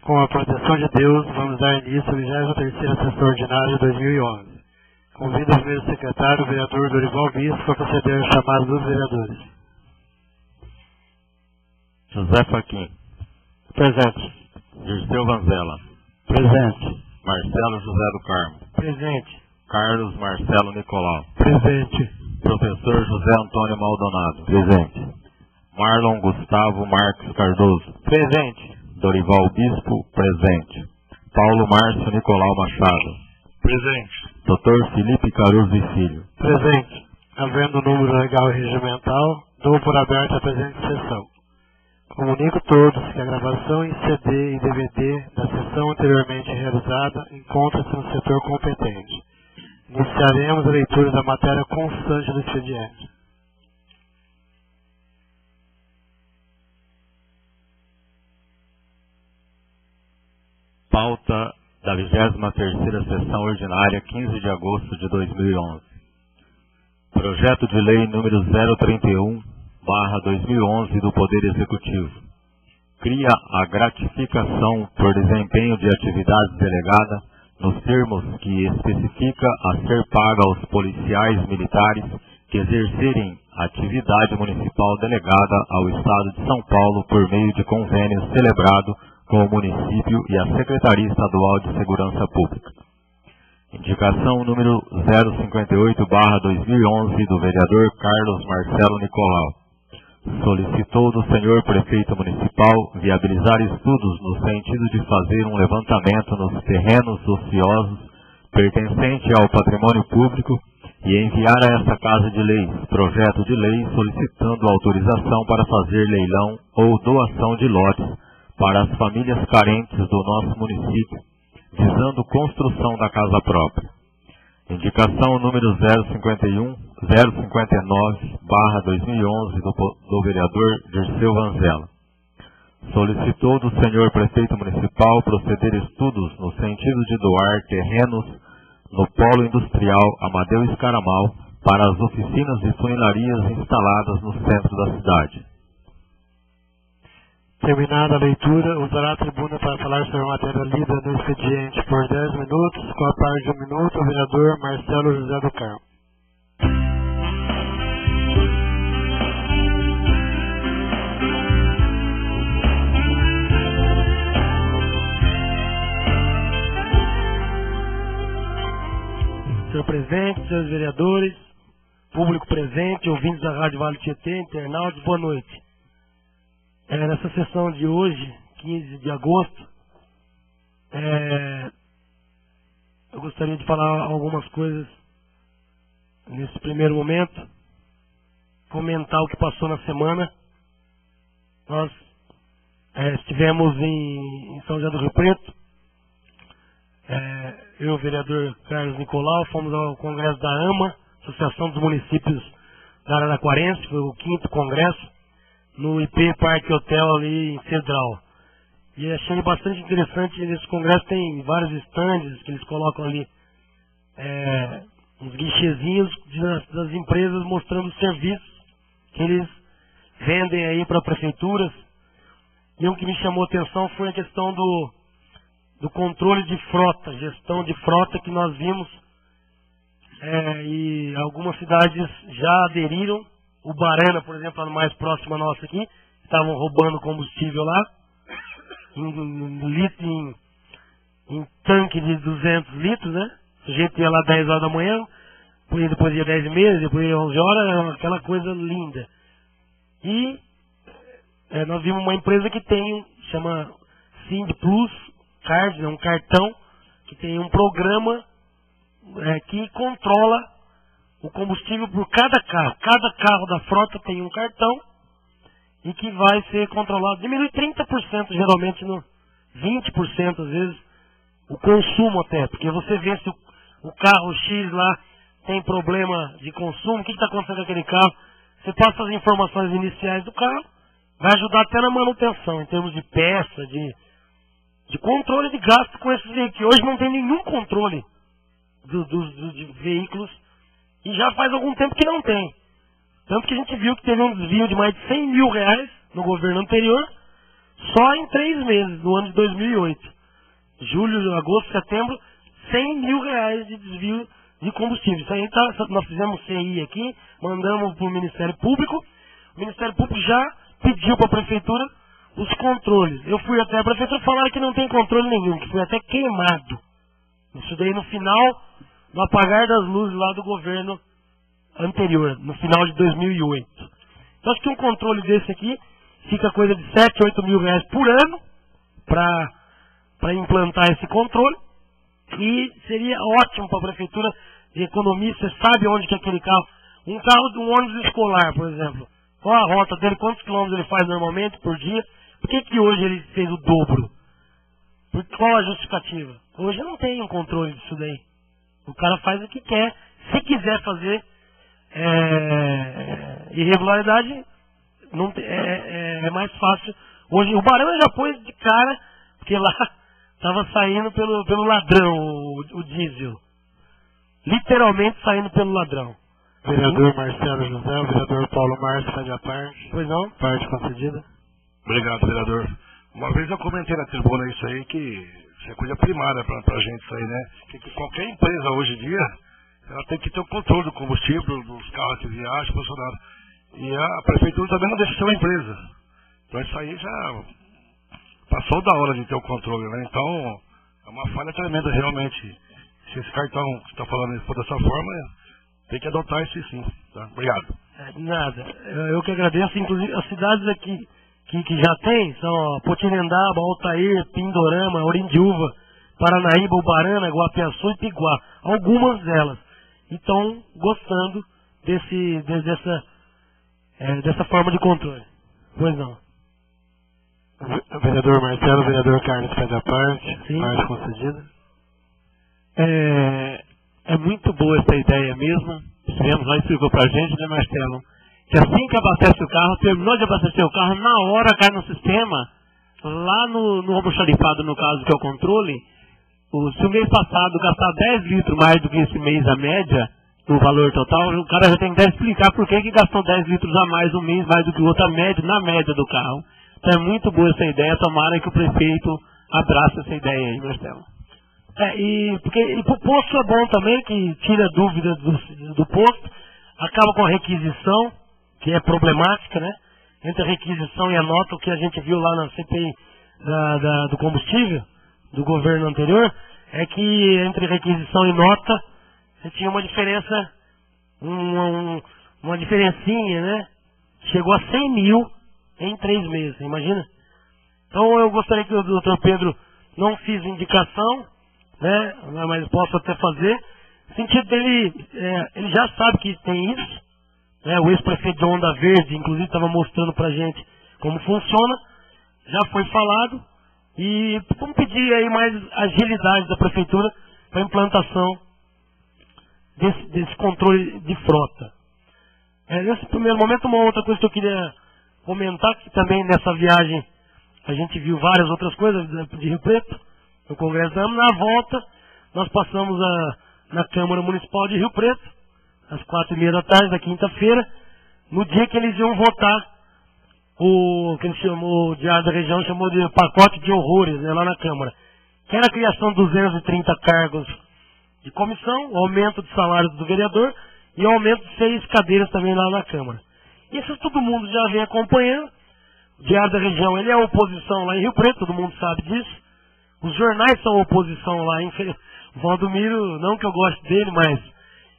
Com a proteção de Deus, vamos dar início à 23ª sessão ordinária de 2011. Convido o primeiro secretário, o vereador Dorival Bispo, a proceder ao chamado dos vereadores. José Faquim. Presente. Dirceu Vanzella. Presente. Marcelo José do Carmo. Presente. Carlos Marcelo Nicolau. Presente. Professor José Antônio Maldonado. Presente. Marlon Gustavo Marques Cardoso. Presente. Dorival Bispo, presente. Paulo Márcio Nicolau Machado. Presente. Dr. Felipe Caruso e Filho. Presente. Havendo número legal e regimental, dou por aberta a presente sessão. Comunico todos que a gravação em CD e DVD da sessão anteriormente realizada encontra-se no setor competente. Iniciaremos a leitura da matéria constante do expediente. Pauta da 23ª Sessão Ordinária, 15 de agosto de 2011. Projeto de Lei número 031/2011 do Poder Executivo. Cria a gratificação por desempenho de atividades delegada nos termos que especifica a ser paga aos policiais militares que exercerem atividade municipal delegada ao Estado de São Paulo por meio de convênio celebrado com o município e a Secretaria Estadual de Segurança Pública. Indicação número 058/2011 do vereador Carlos Marcelo Nicolau. Solicitou do senhor prefeito municipal viabilizar estudos no sentido de fazer um levantamento nos terrenos ociosos pertencente ao patrimônio público e enviar a esta Casa de Leis projeto de lei solicitando autorização para fazer leilão ou doação de lotes para as famílias carentes do nosso município, visando construção da casa própria. Indicação número 059/2011 do vereador Dirceu Vanzella. Solicitou do senhor prefeito municipal proceder estudos no sentido de doar terrenos no polo industrial Amadeu Escaramal para as oficinas de funilarias instaladas no centro da cidade. Terminada a leitura, usará a tribuna para falar sobre a matéria lida no expediente por 10 minutos, com a parte de 1 minuto, o vereador Marcelo José do Carmo. Senhor presidente, senhores vereadores, público presente, ouvintes da Rádio Vale Tietê, internautas, boa noite. Nessa sessão de hoje, 15 de agosto, eu gostaria de falar algumas coisas nesse primeiro momento, comentar o que passou na semana. Nós estivemos em São José do Rio Preto, eu e o vereador Carlos Nicolau fomos ao congresso da AMA, Associação dos Municípios da Araraquarense, foi o 5º congresso, no IP Parque Hotel ali em Cedral. E achei bastante interessante, nesse congresso tem vários estandes que eles colocam ali, uns guichezinhos das empresas mostrando os serviços que eles vendem aí para prefeituras. E o que me chamou a atenção foi a questão do controle de frota, gestão de frota que nós vimos, e algumas cidades já aderiram. O Barana, por exemplo, lá mais próximo a nossa aqui, estavam roubando combustível lá, em tanque de 200 litros, né? O sujeito ia lá 10 horas da manhã, depois ia 10h30, depois ia 11 horas, aquela coisa linda. E nós vimos uma empresa que tem, chama Sind Plus Card, um cartão, que tem um programa que controla o combustível por cada carro. Cada carro da frota tem um cartão e que vai ser controlado. Diminui 30%, geralmente, 20% às vezes, o consumo até. Porque você vê se o carro X lá tem problema de consumo, o que está acontecendo com aquele carro. Você passa as informações iniciais do carro, vai ajudar até na manutenção, em termos de peça, de controle de gasto com esses veículos. Hoje não tem nenhum controle de veículos. E já faz algum tempo que não tem. Tanto que a gente viu que teve um desvio de mais de 100 mil reais no governo anterior, só em 3 meses, no ano de 2008. Julho, agosto, setembro, 100 mil reais de desvio de combustível. Isso aí nós fizemos CI aqui, mandamos para o Ministério Público. O Ministério Público já pediu para a Prefeitura os controles. Eu fui até a Prefeitura falar que não tem controle nenhum, que foi até queimado. Isso daí no final, no apagar das luzes lá do governo anterior, no final de 2008. Então acho que um controle desse aqui fica coisa de 7, 8 mil reais por ano para implantar esse controle. E seria ótimo para a Prefeitura de economia. Você sabe onde que é aquele carro, um carro de um ônibus escolar, por exemplo, qual a rota dele, quantos quilômetros ele faz normalmente por dia, por que hoje ele fez o dobro? Qual a justificativa? Hoje não tem um controle disso daí. O cara faz o que quer. Se quiser fazer irregularidade, não, é mais fácil. Hoje o Barana já pôs de cara, porque lá estava saindo pelo ladrão o diesel. Literalmente saindo pelo ladrão. Vereador Marcelo José, o vereador Paulo Márcio faz a parte. Pois não? Parte concedida. Obrigado, vereador. Uma vez eu comentei na tribuna isso aí, que isso é coisa primária pra gente isso aí, né? Que qualquer empresa hoje em dia, ela tem que ter o controle do combustível, dos carros que viajam, funcionários. E a prefeitura também não deixa ser uma empresa. Então isso aí já passou da hora de ter o controle, né? Então é uma falha tremenda realmente. Se esse cartão que está falando for dessa forma, tem que adotar isso sim. Tá? Obrigado. Nada. Eu que agradeço. Inclusive as cidades aqui que já tem são Potirendaba, Altair, Pindorama, Orindiúva, Paranaíba, Ubarana, Guapiaçu e Piguá. Algumas delas. E estão gostando dessa forma de controle. Pois não. O vereador Marcelo, o vereador Carlos faz a parte. Sim. Parte concedida. É muito boa essa ideia mesmo. Estivemos lá e explicou pra gente, né, Marcelo? Que assim que abastece o carro, terminou de abastecer o carro, na hora cai no sistema, lá no almoxarifado, no caso, que é o controle, se o mês passado gastar 10 litros mais do que esse mês a média, no valor total, o cara já tem que explicar por que gastou 10 litros a mais um mês, mais do que o outro, na média do carro. Então é muito boa essa ideia, tomara que o prefeito abrace essa ideia aí, Marcelo. Porque pro posto é bom também, que tira dúvida do posto, acaba com a requisição, que é problemática, né? Entre a requisição e a nota, o que a gente viu lá na CPI do combustível, do governo anterior, é que entre requisição e nota, você tinha uma diferença, uma diferencinha, né? Chegou a 100 mil em 3 meses, imagina? Então eu gostaria que o doutor Pedro não fiz indicação, né? Mas posso até fazer. No sentido dele, ele já sabe que tem isso, né? O ex-prefeito de Onda Verde, inclusive, estava mostrando pra gente como funciona. Já foi falado. E vamos pedir aí mais agilidade da prefeitura para a implantação desse controle de frota. Nesse primeiro momento, uma outra coisa que eu queria comentar, que também nessa viagem a gente viu várias outras coisas de Rio Preto, no Congresso da AMA. Na volta, nós passamos na Câmara Municipal de Rio Preto, às 4h30 da tarde, da quinta-feira, no dia que eles iam votar o que ele chamou, o Diário da Região chamou de pacote de horrores, né, lá na Câmara, que era a criação de 230 cargos de comissão, o aumento de salário do vereador e o aumento de 6 cadeiras também lá na Câmara. Isso todo mundo já vem acompanhando. O Diário da Região, ele é oposição lá em Rio Preto, todo mundo sabe disso. Os jornais são oposição lá, o Valdomiro, não que eu goste dele, mas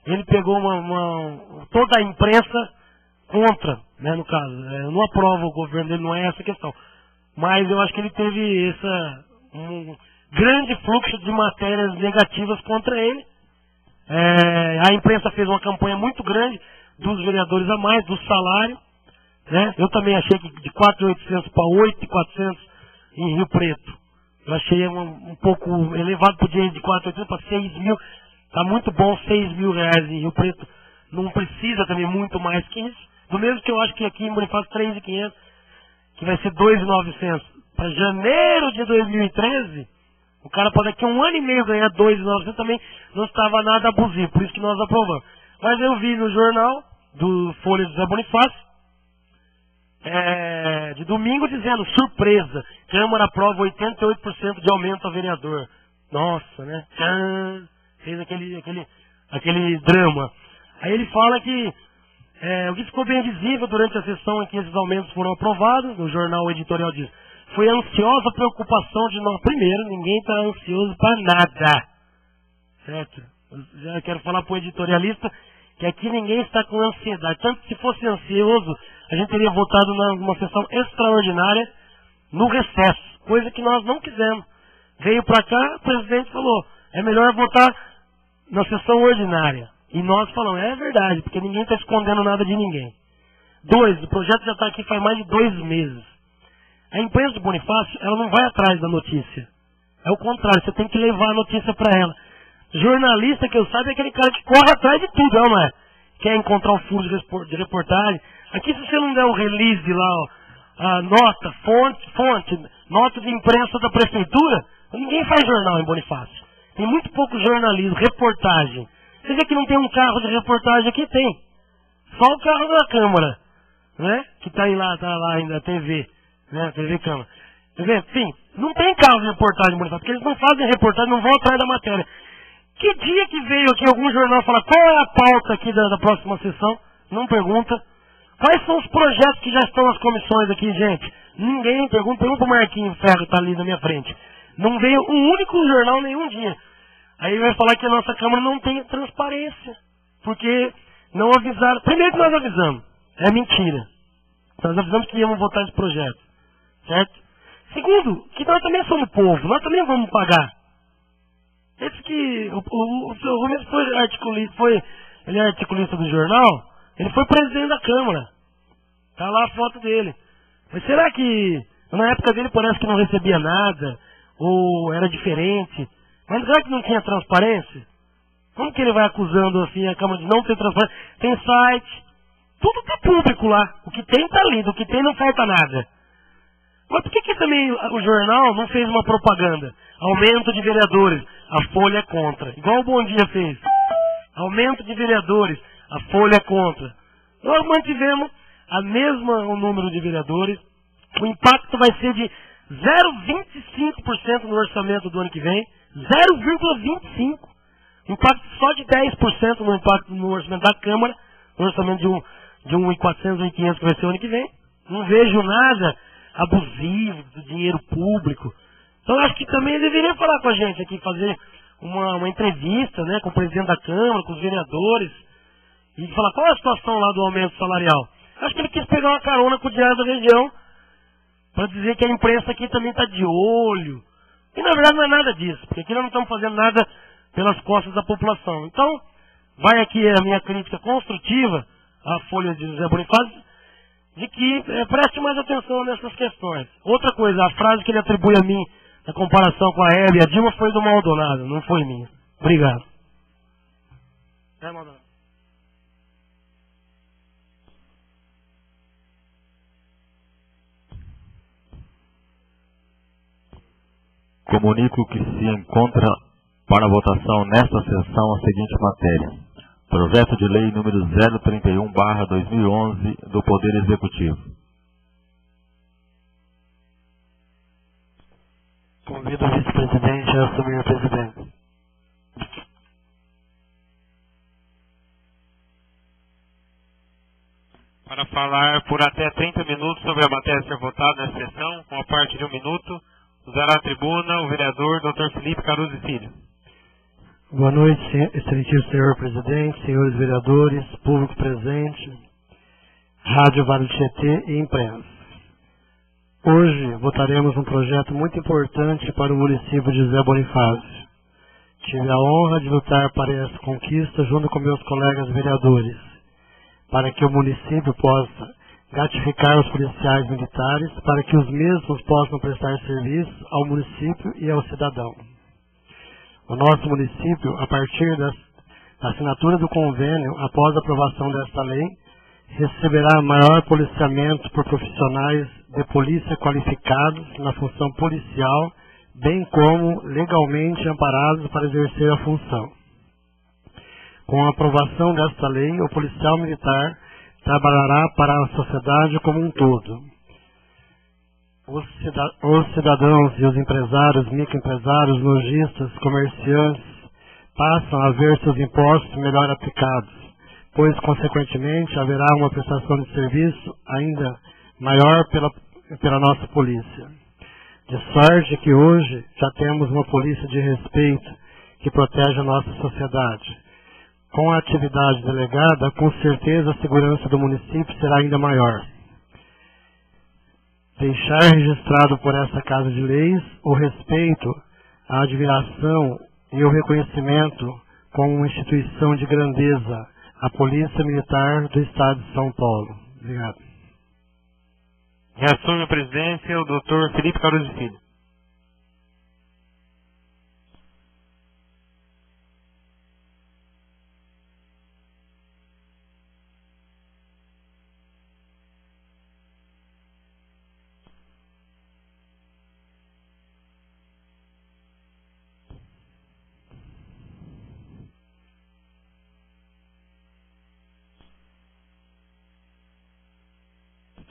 ele pegou toda a imprensa contra, né, no caso. Eu não aprovo o governo dele, não é essa a questão. Mas eu acho que ele teve um grande fluxo de matérias negativas contra ele. A imprensa fez uma campanha muito grande dos vereadores a mais, do salário, né? Eu também achei que de 4.800 para 8.400 em Rio Preto. Eu achei um pouco elevado para o dinheiro de 4.800 para 6 mil. Está muito bom 6 mil reais em Rio Preto. Não precisa também muito mais que isso. Do mesmo que eu acho que aqui em Bonifácio 3.500, que vai ser 2.900 para janeiro de 2013, o cara pode daqui a 1 ano e meio ganhar 2.900 também, não estava nada abusivo, por isso que nós aprovamos. Mas eu vi no jornal do Folha de José Bonifácio de domingo dizendo, surpresa, Câmara aprova 88% de aumento a vereador. Nossa, né? Fez aquele drama. Aí ele fala que o que ficou bem visível durante a sessão em que esses aumentos foram aprovados, no jornal editorial diz, foi a ansiosa preocupação de nós. Primeiro, ninguém está ansioso para nada. Certo? Eu já quero falar para o editorialista que aqui ninguém está com ansiedade. Tanto que se fosse ansioso, a gente teria votado numa sessão extraordinária no recesso, coisa que nós não quisemos. Veio para cá, o presidente falou, é melhor votar na sessão ordinária. E nós falamos, é verdade, porque ninguém está escondendo nada de ninguém. 2, o projeto já está aqui faz mais de 2 meses. A imprensa de Bonifácio, ela não vai atrás da notícia. É o contrário, você tem que levar a notícia para ela. Jornalista, que eu saiba, é aquele cara que corre atrás de tudo, não é? Quer encontrar o furo de reportagem. Aqui, se você não der o release lá, ó, a nota, fonte, nota de imprensa da prefeitura, ninguém faz jornal em Bonifácio. Tem muito pouco jornalismo, reportagem. Você vê que não tem um carro de reportagem aqui? Tem. Só o carro da Câmara, né? Que tá lá ainda, a TV, né? TV Câmara. Enfim, não tem carro de reportagem em Bonifácio, porque eles não fazem reportagem, não vão atrás da matéria. Que dia que veio aqui algum jornal falar qual é a pauta aqui da próxima sessão? Não pergunta. Quais são os projetos que já estão nas comissões aqui, gente? Ninguém pergunta. Pergunta pro Marquinhos Ferro que está ali na minha frente. Não veio um único jornal nenhum dia. Aí vai falar que a nossa Câmara não tem transparência. Porque não avisaram. Primeiro que nós avisamos. É mentira. Nós avisamos que íamos votar esse projeto. Certo? Segundo, que nós também somos povo. Nós também vamos pagar. Esse que o seu Rubens ele é articulista do jornal, ele foi presidente da Câmara. Tá lá a foto dele. Mas será que na época dele parece que não recebia nada? Ou era diferente? Mas será que não tinha transparência? Como que ele vai acusando assim a Câmara de não ter transparência? Tem site, tudo tá público lá. O que tem tá lido, o que tem não falta nada. Mas por que também o jornal não fez uma propaganda? Aumento de vereadores, a Folha é contra. Igual o Bom Dia fez. Aumento de vereadores, a Folha é contra. Nós mantivemos o número de vereadores. O impacto vai ser de 0,25% no orçamento do ano que vem. 0,25%. Impacto só de 10% no impacto no orçamento da Câmara. No orçamento de 1.400, 1.500 que vai ser o ano que vem. Não vejo nada abusivo do dinheiro público. Então eu acho que também ele deveria falar com a gente aqui, fazer uma entrevista, né, com o presidente da Câmara, com os vereadores, e falar qual é a situação lá do aumento salarial. Acho que ele quis pegar uma carona com o Diário da Região, para dizer que a imprensa aqui também está de olho. E na verdade não é nada disso, porque aqui nós não estamos fazendo nada pelas costas da população. Então, vai aqui a minha crítica construtiva à Folha de José Bonifácio, de que preste mais atenção nessas questões. Outra coisa, a frase que ele atribui a mim, na comparação com a Hebe e a Dilma, foi do Maldonado, não foi minha. Obrigado. Maldonado. Comunico que se encontra para votação nesta sessão a seguinte matéria. Projeto de Lei número 031/2011 do Poder Executivo. Convido o vice-presidente a assumir a presidência. Para falar por até 30 minutos sobre a matéria a ser votada nesta sessão, com a parte de 1 minuto, usará a tribuna o vereador Dr. Felipe Caruso Filho. Boa noite, excelentíssimo senhor presidente, senhores vereadores, público presente, Rádio Vale do Tietê e imprensa. Hoje votaremos um projeto muito importante para o município de José Bonifácio. Tive a honra de lutar para essa conquista junto com meus colegas vereadores, para que o município possa gratificar os policiais militares, para que os mesmos possam prestar serviço ao município e ao cidadão. O nosso município, a partir da assinatura do convênio, após a aprovação desta lei, receberá maior policiamento por profissionais de polícia qualificados na função policial, bem como legalmente amparados para exercer a função. Com a aprovação desta lei, o policial militar trabalhará para a sociedade como um todo. Os cidadãos e os empresários, microempresários, lojistas, comerciantes passam a ver seus impostos melhor aplicados, pois, consequentemente, haverá uma prestação de serviço ainda maior pela nossa polícia. De sorte que hoje já temos uma polícia de respeito que protege a nossa sociedade. Com a atividade delegada, com certeza a segurança do município será ainda maior. Deixar registrado por essa Casa de Leis o respeito, a admiração e o reconhecimento como uma instituição de grandeza, a Polícia Militar do Estado de São Paulo. Obrigado. Reassume a presidência o Dr. Felipe Caruso Filho.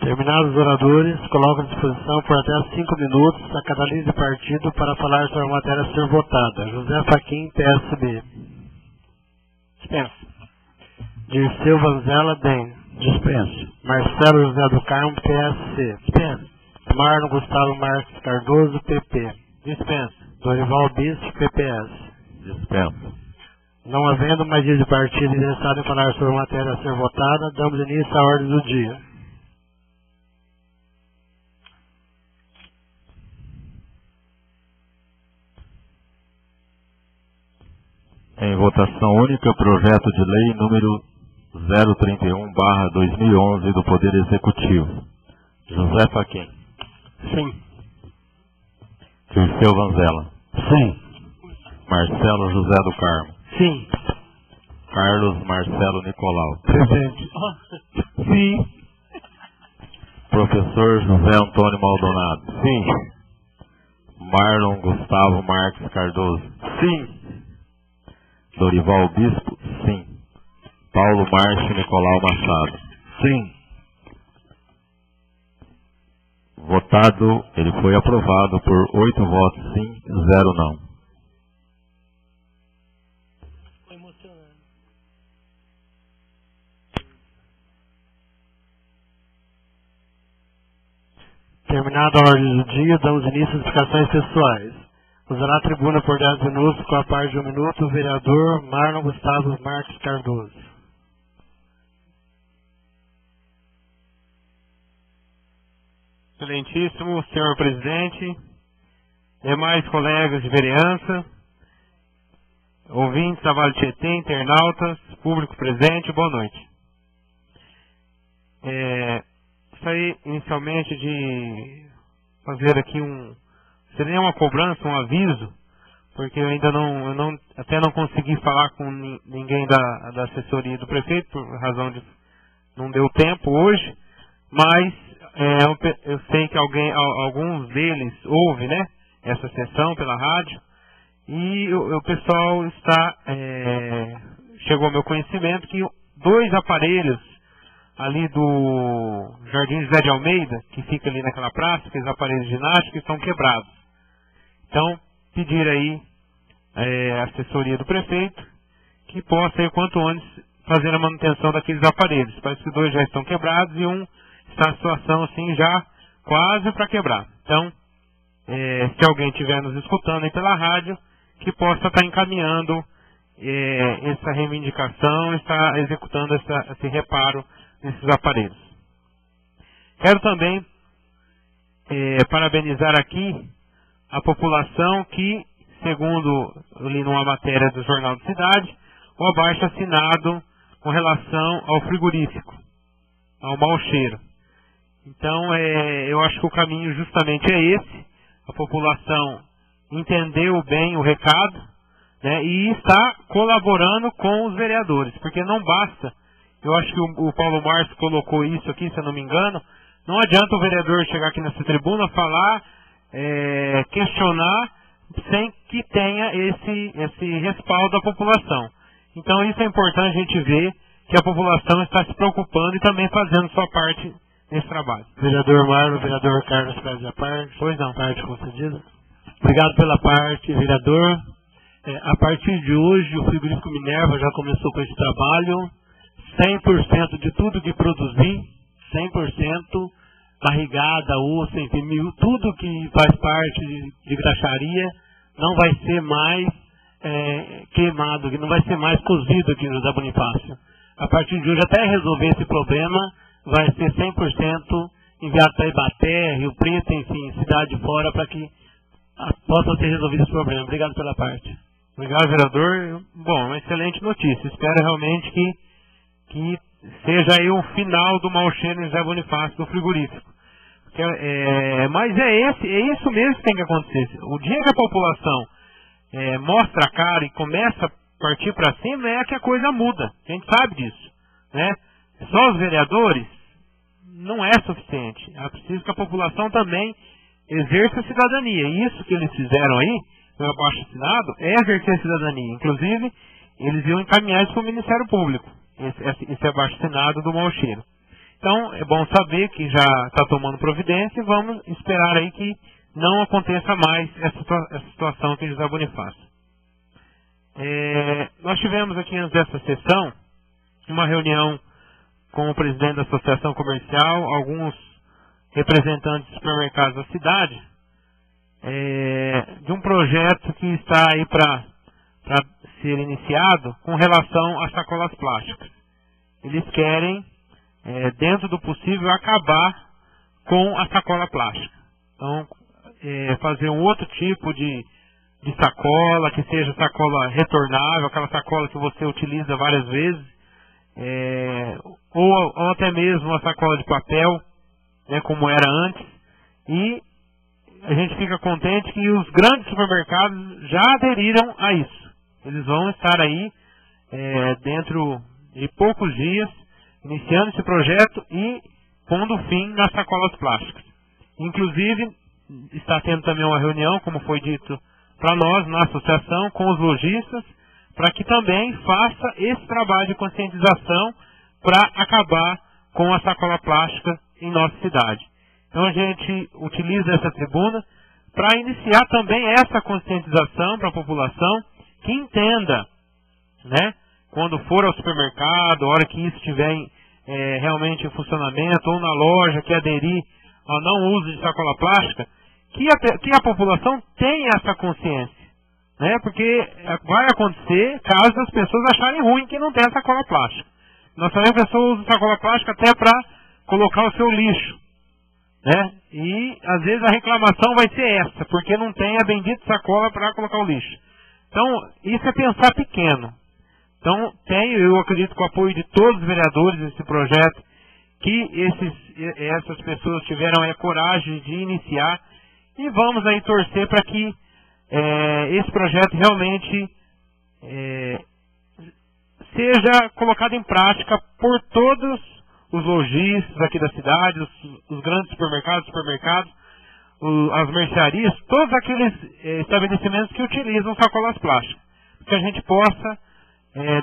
Terminados os oradores, coloco à disposição por até 5 minutos a cada líder de partido para falar sobre a matéria a ser votada. José Fachin, PSB. Dispensa. Dirceu Vanzella, DEM. Dispensa. Marcelo José do Carmo, PSC. Dispensa. Marlon Gustavo Marques Cardoso, PP. Dispensa. Dorival Bispo, PPS. Dispensa. Não havendo mais líder de partido interessado em falar sobre a matéria a ser votada, damos início à ordem do dia. Em votação única, projeto de lei número 031/2011 do Poder Executivo. José Fachin. Sim. Dirceu Vanzella. Sim. Marcelo José do Carmo. Sim. Carlos Marcelo Nicolau. Presente. Sim. Professor José Antônio Maldonado. Sim. Marlon Gustavo Marques Cardoso. Sim. Dorival Bispo, sim. Paulo Márcio Nicolau Machado. Sim. Votado, ele foi aprovado por 8 votos sim, 0 não. Foi emocionante. Terminada a ordem do dia, damos início às explicações pessoais. Usará a tribuna por 10 minutos, com a parte de 1 minuto, o vereador Marlon Gustavo Marques Cardoso. Excelentíssimo senhor presidente, demais colegas de vereança, ouvintes da Vale Tietê, internautas, público presente, boa noite. Gostaria inicialmente de fazer aqui seria uma cobrança, um aviso, porque eu ainda até não consegui falar com ninguém da assessoria do prefeito, por razão de não deu tempo hoje, mas eu sei que alguns deles ouvem, né, essa sessão pela rádio, e o pessoal chegou ao meu conhecimento que 2 aparelhos ali do Jardim José de Almeida, que fica ali naquela praça, aqueles aparelhos de ginástica, estão quebrados. Então, pedir aí a assessoria do prefeito que possa, o quanto antes, fazer a manutenção daqueles aparelhos. Parece que 2 já estão quebrados e um está em situação assim já quase para quebrar. Então, se alguém estiver nos escutando aí pela rádio, que possa estar encaminhando essa reivindicação, está executando esse reparo nesses aparelhos. Quero também parabenizar aqui a população que, segundo eu li numa matéria do Jornal da Cidade, o abaixo assinado com relação ao frigorífico, ao mau cheiro. Então, eu acho que o caminho justamente é esse. A população entendeu bem o recado, né, e está colaborando com os vereadores, porque não basta, eu acho que o Paulo Márcio colocou isso aqui, se eu não me engano, não adianta o vereador chegar aqui nessa tribuna, falar, questionar, sem que tenha esse respaldo da população. Então isso é importante a gente ver que a população está se preocupando e também fazendo sua parte nesse trabalho. Vereador Marlon, vereador Carlos Pérez da parte. Pois não. Parte concedida. Obrigado pela parte, vereador. A partir de hoje, o Frigorífico Minerva já começou com esse trabalho. 100% de tudo que produzir, 100%, barrigada, osso, enfim, tudo que faz parte de graxaria, não vai ser mais queimado, não vai ser mais cozido aqui no José Bonifácio. A partir de hoje, até resolver esse problema, vai ser 100% enviado para Ibaté, Rio Preto, enfim, cidade fora, para que possa ser resolvido esse problema. Obrigado pela parte. Obrigado, vereador. Bom, uma excelente notícia. Espero realmente que seja aí o final do mau cheiro em José Bonifácio, do frigorífico. Mas é isso mesmo que tem que acontecer. O dia que a população mostra a cara e começa a partir para cima, é que a coisa muda. A gente sabe disso, né? Só os vereadores não é suficiente. É preciso que a população também exerça a cidadania. E isso que eles fizeram aí, no abaixo-assinado, é exercer a cidadania. Inclusive, eles iam encaminhar isso para o Ministério Público, esse abaixo-assinado do mau cheiro. Então, é bom saber que já está tomando providência e vamos esperar aí que não aconteça mais essa situação aqui em José Bonifácio. Nós tivemos aqui antes dessa sessão uma reunião com o presidente da Associação Comercial, alguns representantes de supermercados da cidade, de um projeto que está aí para ser iniciado com relação às sacolas plásticas. Eles querem, dentro do possível, acabar com a sacola plástica. Então, fazer um outro tipo de sacola, que seja sacola retornável, aquela sacola que você utiliza várias vezes, ou até mesmo uma sacola de papel, né, como era antes. E a gente fica contente que os grandes supermercados já aderiram a isso. Eles vão estar aí dentro de poucos dias, iniciando esse projeto e pondo fim nas sacolas plásticas. Inclusive, está tendo também uma reunião, como foi dito para nós, na associação, com os lojistas, para que também faça esse trabalho de conscientização para acabar com a sacola plástica em nossa cidade. Então a gente utiliza essa tribuna para iniciar também essa conscientização para a população, que entenda, né, quando for ao supermercado, a hora que isso estiver realmente em funcionamento, ou na loja, que aderir ao não uso de sacola plástica, que a população tenha essa consciência, né, porque vai acontecer caso as pessoas acharem ruim que não tem a sacola plástica. Nós sabemos que a pessoa usa sacola plástica até para colocar o seu lixo, né, e às vezes a reclamação vai ser essa, porque não tem a bendita sacola para colocar o lixo. Então, isso é pensar pequeno. Então, eu acredito, com o apoio de todos os vereadores desse projeto, que essas pessoas tiveram a coragem de iniciar, e vamos aí torcer para que esse projeto realmente seja colocado em prática por todos os lojistas aqui da cidade, os grandes supermercados, as mercearias, todos aqueles estabelecimentos que utilizam sacolas plásticas, que a gente possa,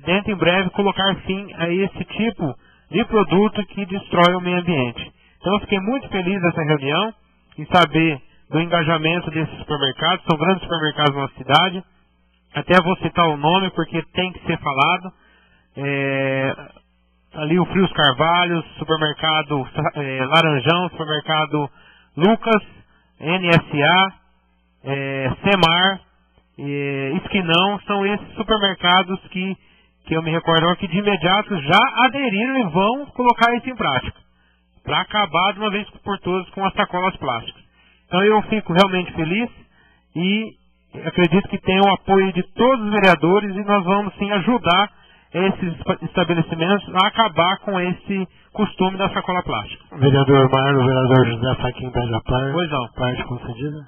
dentro em breve, colocar fim a esse tipo de produto que destrói o meio ambiente. Então eu fiquei muito feliz nessa reunião, em saber do engajamento desses supermercados. São grandes supermercados na cidade, até vou citar o nome porque tem que ser falado. Ali o Frios Carvalho, supermercado Laranjão, supermercado Lucas, NSA, Semar, Esquinão, são esses supermercados que eu me recordo que de imediato já aderiram e vão colocar isso em prática, para acabar de uma vez por todas com as sacolas plásticas. Então eu fico realmente feliz e acredito que tem o apoio de todos os vereadores, e nós vamos sim ajudar esses estabelecimentos a acabar com esse costume da sacola plástica. Vereador Marlon, vereador José Faquim Pérez da parte. Pois não. Parte concedida.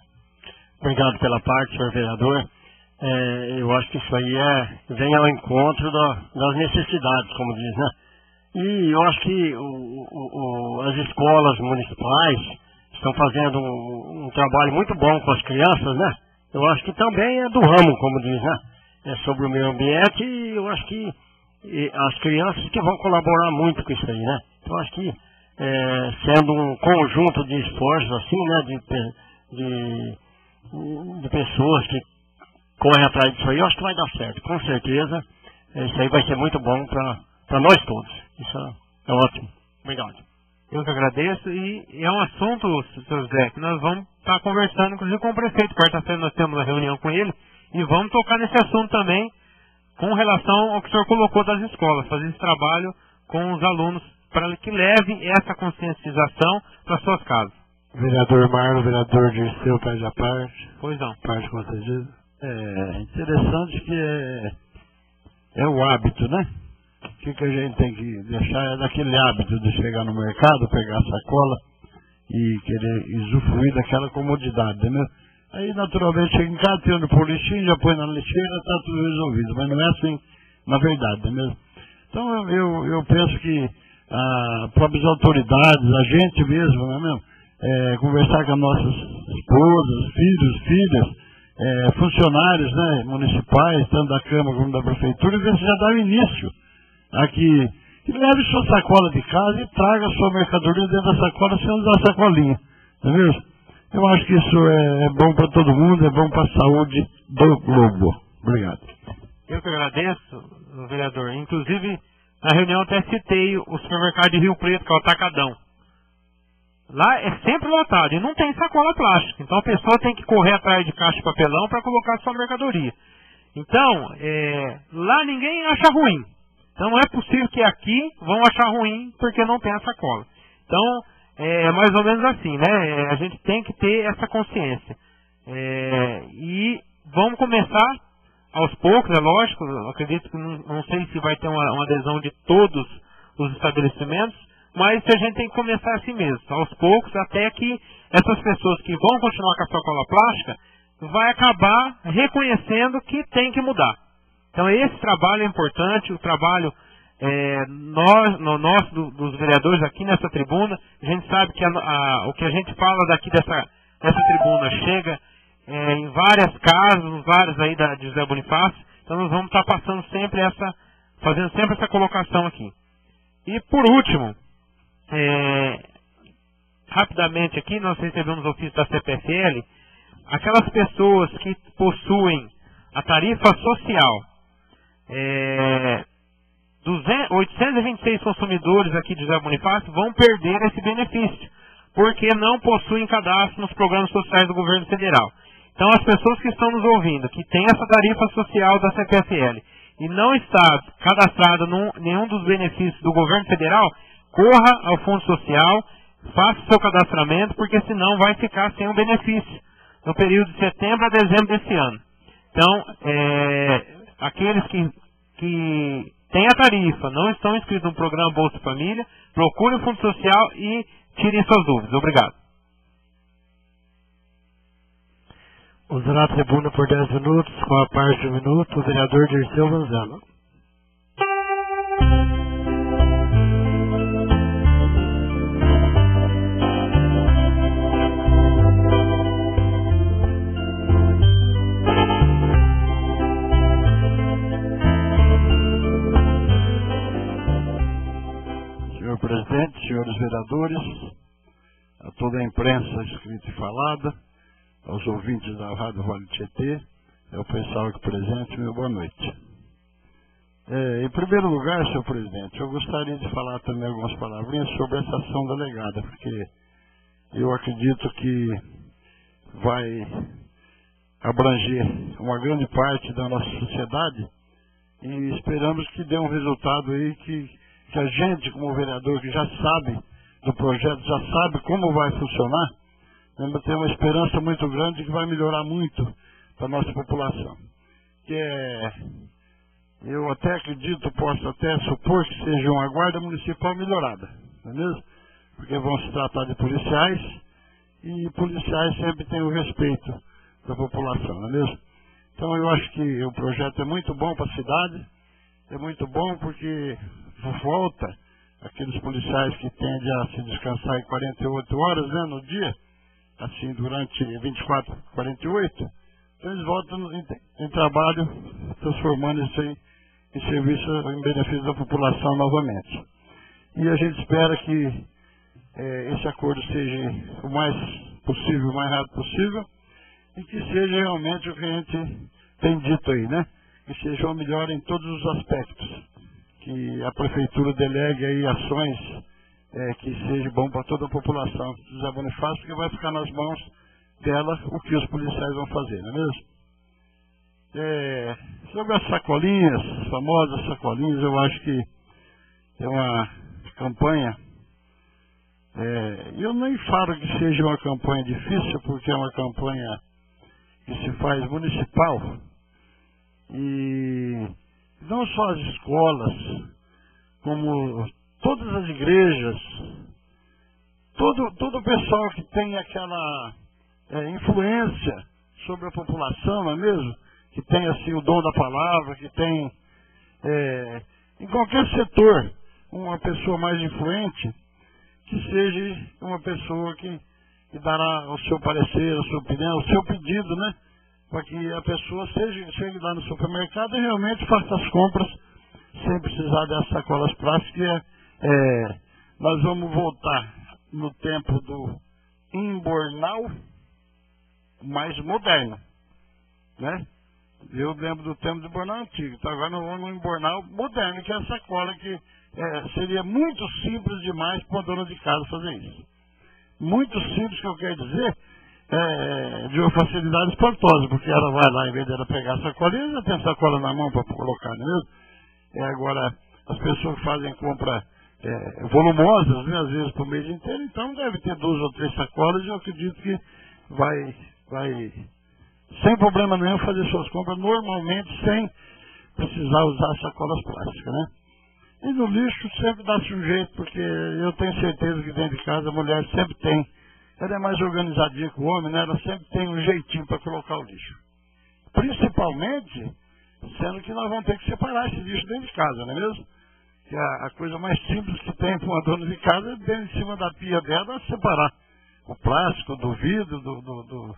Obrigado pela parte, senhor vereador. Eu acho que isso aí vem ao encontro das necessidades, como diz, né? E eu acho que as escolas municipais estão fazendo um trabalho muito bom com as crianças, né? Eu acho que também é do ramo, como diz, né? É sobre o meio ambiente, e eu acho que e as crianças que vão colaborar muito com isso aí, né? Então acho que sendo um conjunto de esforços assim, né, de pessoas que correm atrás disso aí, eu acho que vai dar certo, com certeza. Isso aí vai ser muito bom para nós todos. Isso é ótimo. Obrigado. Eu que agradeço, e é um assunto, Sr. Zé, que nós vamos estar conversando, inclusive com o prefeito. Quarta-feira nós temos uma reunião com ele e vamos tocar nesse assunto também, com relação ao que o senhor colocou das escolas, fazer esse trabalho com os alunos para que leve essa conscientização para suas casas. Vereador Marlon, vereador Dirceu, pede a parte. Pois não. Parte concedida. É interessante que é o hábito, né? O que a gente tem que deixar é daquele hábito de chegar no mercado, pegar a sacola e querer usufruir daquela comodidade, entendeu? Aí, naturalmente, chega em casa, tira no polichinho, já põe na lixeira, está tudo resolvido. Mas não é assim, na verdade, entendeu? Então, eu penso que as próprias autoridades, a gente mesmo, não é mesmo? Conversar com as nossas esposas, filhos, filhas, funcionários, né, municipais, tanto da Câmara como da Prefeitura, e ver se já dá o início aqui. E leve sua sacola de casa e traga sua mercadoria dentro da sacola sem usar a sacolinha. Entendeu? Eu acho que isso é bom para todo mundo, é bom para a saúde do globo. Obrigado. Eu que agradeço, vereador. Inclusive, na reunião até citei o supermercado de Rio Preto, que é o Atacadão. Lá é sempre lotado e não tem sacola plástica. Então a pessoa tem que correr atrás de caixa de papelão para colocar sua mercadoria. Então, lá ninguém acha ruim. Então não é possível que aqui vão achar ruim porque não tem a sacola. Então, é mais ou menos assim, né? A gente tem que ter essa consciência. E vamos começar aos poucos, é lógico. Eu acredito que não sei se vai ter uma adesão de todos os estabelecimentos, mas a gente tem que começar assim mesmo, aos poucos, até que essas pessoas que vão continuar com a sacola plástica vai acabar reconhecendo que tem que mudar. Então esse trabalho é importante, o trabalho nós dos vereadores aqui nessa tribuna. A gente sabe que o que a gente fala daqui dessa tribuna chega em várias casas, vários aí de José Bonifácio. Então nós vamos estar fazendo sempre essa colocação aqui. E por último, rapidamente aqui, nós recebemos o ofício da CPFL, aquelas pessoas que possuem a tarifa social, 826 consumidores aqui de José Bonifácio vão perder esse benefício, porque não possuem cadastro nos programas sociais do governo federal. Então as pessoas que estão nos ouvindo, que têm essa tarifa social da CPFL e não está cadastrada em nenhum dos benefícios do governo federal, corra ao Fundo Social, faça o seu cadastramento, porque senão vai ficar sem o benefício no período de setembro a dezembro desse ano. Então, aqueles que têm a tarifa, não estão inscritos no programa Bolsa Família, procurem o Fundo Social e tirem suas dúvidas. Obrigado. Usará a tribuna por 10 minutos, com a parte de 1 minuto, o vereador Dirceu Vanzano. Senhor presidente, senhores vereadores, a toda a imprensa escrita e falada, aos ouvintes da Rádio Vale do Tietê, ao pessoal aqui presente, meu boa noite. Em primeiro lugar, senhor presidente, eu gostaria de falar também algumas palavrinhas sobre essa ação delegada, porque eu acredito que vai abranger uma grande parte da nossa sociedade e esperamos que dê um resultado aí que a gente, como vereador, que já sabe do projeto, já sabe como vai funcionar, tem uma esperança muito grande que vai melhorar muito para a nossa população. Eu até acredito, posso até supor que seja uma guarda municipal melhorada, não é mesmo? Porque vão se tratar de policiais, e policiais sempre têm o respeito da população, não é mesmo? Então eu acho que o projeto é muito bom para a cidade, é muito bom porque volta aqueles policiais que tendem a se descansar em 48 horas, né, no dia, assim, durante 24, 48, então eles voltam em trabalho, transformando isso em serviço em benefício da população novamente. E a gente espera que esse acordo seja o mais possível, o mais rápido possível, e que seja realmente o que a gente tem dito aí, né? Que seja o melhor em todos os aspectos. Que a prefeitura delegue aí ações que seja bom para toda a população de José Bonifácio, porque vai ficar nas mãos dela o que os policiais vão fazer, não é mesmo? Sobre as sacolinhas, as famosas sacolinhas, eu acho que é uma campanha, eu nem falo que seja uma campanha difícil, porque é uma campanha que se faz municipal, e não só as escolas, como todas as igrejas, todo o pessoal que tem aquela influência sobre a população, não é mesmo? Que tem assim o dom da palavra, que tem em qualquer setor uma pessoa mais influente, que seja uma pessoa que dará o seu parecer, a sua opinião, o seu pedido, né? Para que a pessoa chegue lá no supermercado e realmente faça as compras sem precisar dessas sacolas plásticas. Nós vamos voltar no tempo do embornal mais moderno, né? Eu lembro do tempo do embornal antigo, então agora nós vamos no embornal moderno, que é a sacola que seria muito simples demais para uma dona de casa fazer isso. Muito simples, que eu quero dizer, de uma facilidade espantosa, porque ela vai lá, em vez dela pegar a sacola, ela já tem a sacola na mão para colocar, não é mesmo? Agora, as pessoas que fazem compra volumosas, né, às vezes por mês inteiro, então deve ter 2 ou 3 sacolas, e eu acredito que vai sem problema nenhum fazer suas compras normalmente, sem precisar usar sacolas plásticas, né? E no lixo sempre dá-se um jeito, porque eu tenho certeza que dentro de casa a mulher sempre tem, ela é mais organizadinha que o homem, né? Ela sempre tem um jeitinho para colocar o lixo. Principalmente, sendo que nós vamos ter que separar esse lixo dentro de casa, não é mesmo? Que a coisa mais simples que tem para uma dona de casa é dentro em cima da pia dela separar o plástico do vidro, do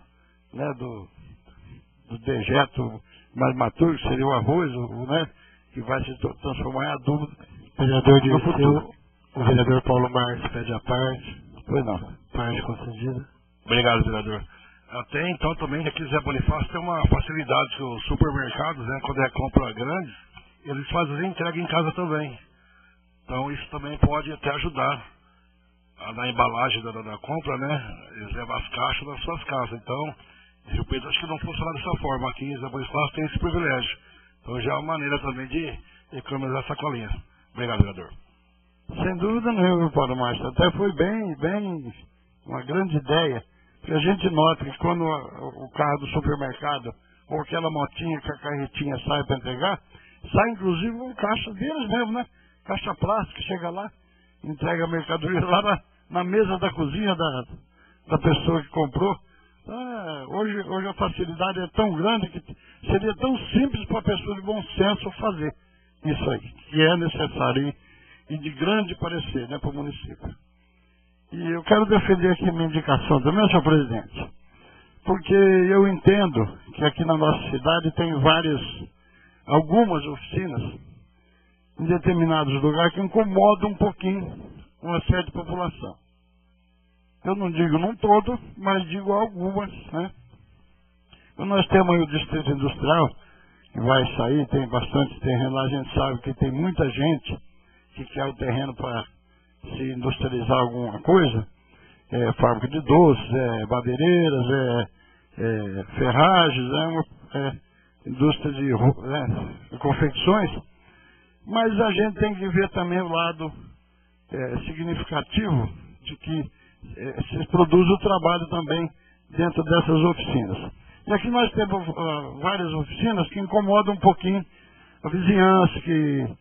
dejeto mais maturo, que seria o arroz, né? Que vai se transformar em adubo. Vereador Dirceu, o vereador Paulo Márcio pede a parte. Pois não. Parte concedida. Obrigado, vereador. Até então também aqui José Bonifácio tem uma facilidade que os supermercados, né, quando é compra grande, eles fazem entrega em casa também. Então isso também pode até ajudar na embalagem da compra, né? Eles levam as caixas nas suas casas. Então, Rio Preto acho que não funciona dessa forma. Aqui em José Bonifácio tem esse privilégio. Então já é uma maneira também de economizar sacolinha. Obrigado, vereador. Sem dúvida nenhuma, Paulo Márcio. Até foi bem uma grande ideia. Porque a gente nota que quando o carro do supermercado ou aquela motinha que a carretinha sai para entregar, sai inclusive um caixa deles mesmo, né? Caixa plástica, chega lá, entrega a mercadoria lá na mesa da cozinha da pessoa que comprou. Hoje a facilidade é tão grande que seria tão simples para a pessoa de bom senso fazer isso aí, que é necessário e de grande parecer, né, para o município. E eu quero defender aqui minha indicação também, senhor presidente, porque eu entendo que aqui na nossa cidade tem algumas oficinas em determinados lugares que incomodam um pouquinho uma certa população. Eu não digo num todo, mas digo algumas, né? Quando nós temos aí o Distrito Industrial, que vai sair, tem bastante terreno lá, a gente sabe que tem muita gente que quer o terreno para se industrializar alguma coisa, fábrica de doces, madeireiras, ferragens, indústria de confecções, mas a gente tem que ver também o lado significativo de que se produz o trabalho também dentro dessas oficinas. E aqui nós temos várias oficinas que incomodam um pouquinho a vizinhança, que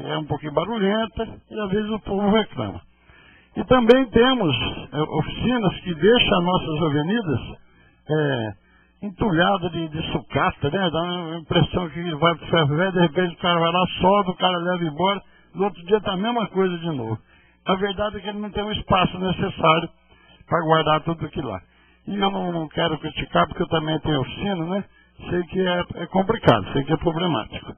é um pouquinho barulhenta, e às vezes o povo reclama. E também temos oficinas que deixam as nossas avenidas entulhadas de sucata, né? Dá uma impressão que vai para o ferro velho, de repente o cara vai lá, sobe, o cara leva embora, no outro dia está a mesma coisa de novo. A verdade é que ele não tem o espaço necessário para guardar tudo aquilo lá. E eu não quero criticar, porque eu também tenho oficina, né? Sei que é complicado, sei que é problemático.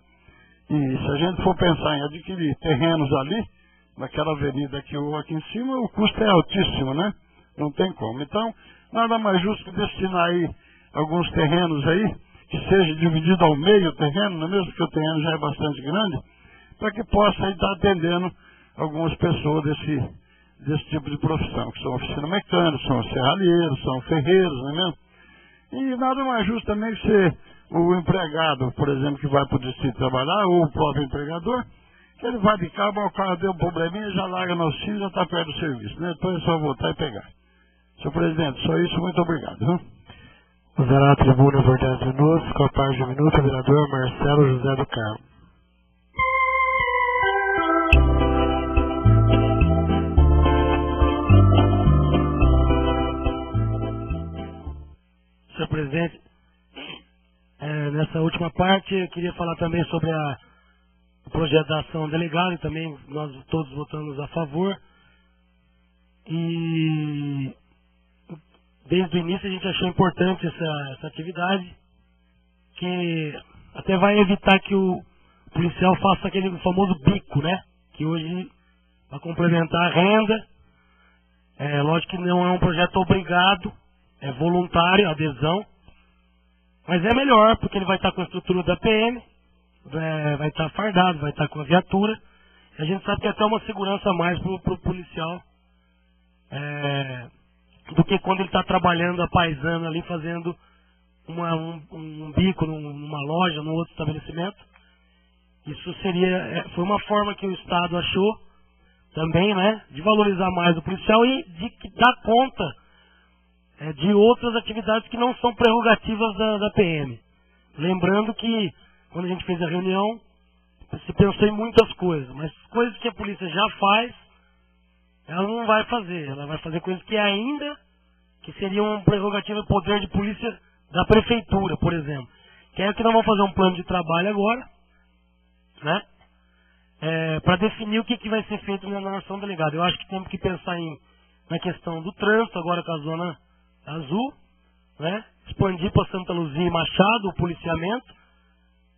E se a gente for pensar em adquirir terrenos ali, naquela avenida aqui ou aqui em cima, o custo é altíssimo, né? Não tem como. Então, nada mais justo que destinar aí alguns terrenos aí, que seja dividido ao meio o terreno, não é mesmo que o terreno já é bastante grande, para que possa estar atendendo algumas pessoas desse tipo de profissão, que são oficina mecânicos, são serralheiros, são ferreiros, não é mesmo? E nada mais justo também que ser o empregado, por exemplo, que vai para o distrito trabalhar, ou o próprio empregador, que ele vai de cabo, o cara deu um probleminha, já larga no auxílio e já está perto do serviço, né? Depois é só voltar e pegar. Senhor presidente, só isso, muito obrigado. Viu? Usará a tribuna por 10 minutos, com a parte de minuto, o vereador Marcelo José do Carmo. Senhor presidente, nessa última parte eu queria falar também sobre o projeto da ação delegada, e também nós todos votamos a favor. E desde o início a gente achou importante essa atividade, que até vai evitar que o policial faça aquele famoso bico, né? Que hoje vai complementar a renda. Lógico que não é um projeto obrigado, é voluntário a adesão, mas é melhor porque ele vai estar com a estrutura da PM, vai estar fardado, vai estar com a viatura. A gente sabe que é até uma segurança a mais para o policial, do que quando ele está trabalhando a paisana ali, fazendo um bico numa loja, num outro estabelecimento. Isso foi uma forma que o Estado achou também, né, de valorizar mais o policial e de dar conta de outras atividades que não são prerrogativas da PM. Lembrando que, quando a gente fez a reunião, se pensou em muitas coisas, mas coisas que a polícia já faz, ela não vai fazer. Ela vai fazer coisas que seriam prerrogativa do poder de polícia da prefeitura, por exemplo. Que é que nós vamos fazer um plano de trabalho agora, né? Para definir o que vai ser feito na ação delegada. Eu acho que temos que pensar na questão do trânsito, agora com a zona azul, né? Expandir para Santa Luzia e Machado o policiamento,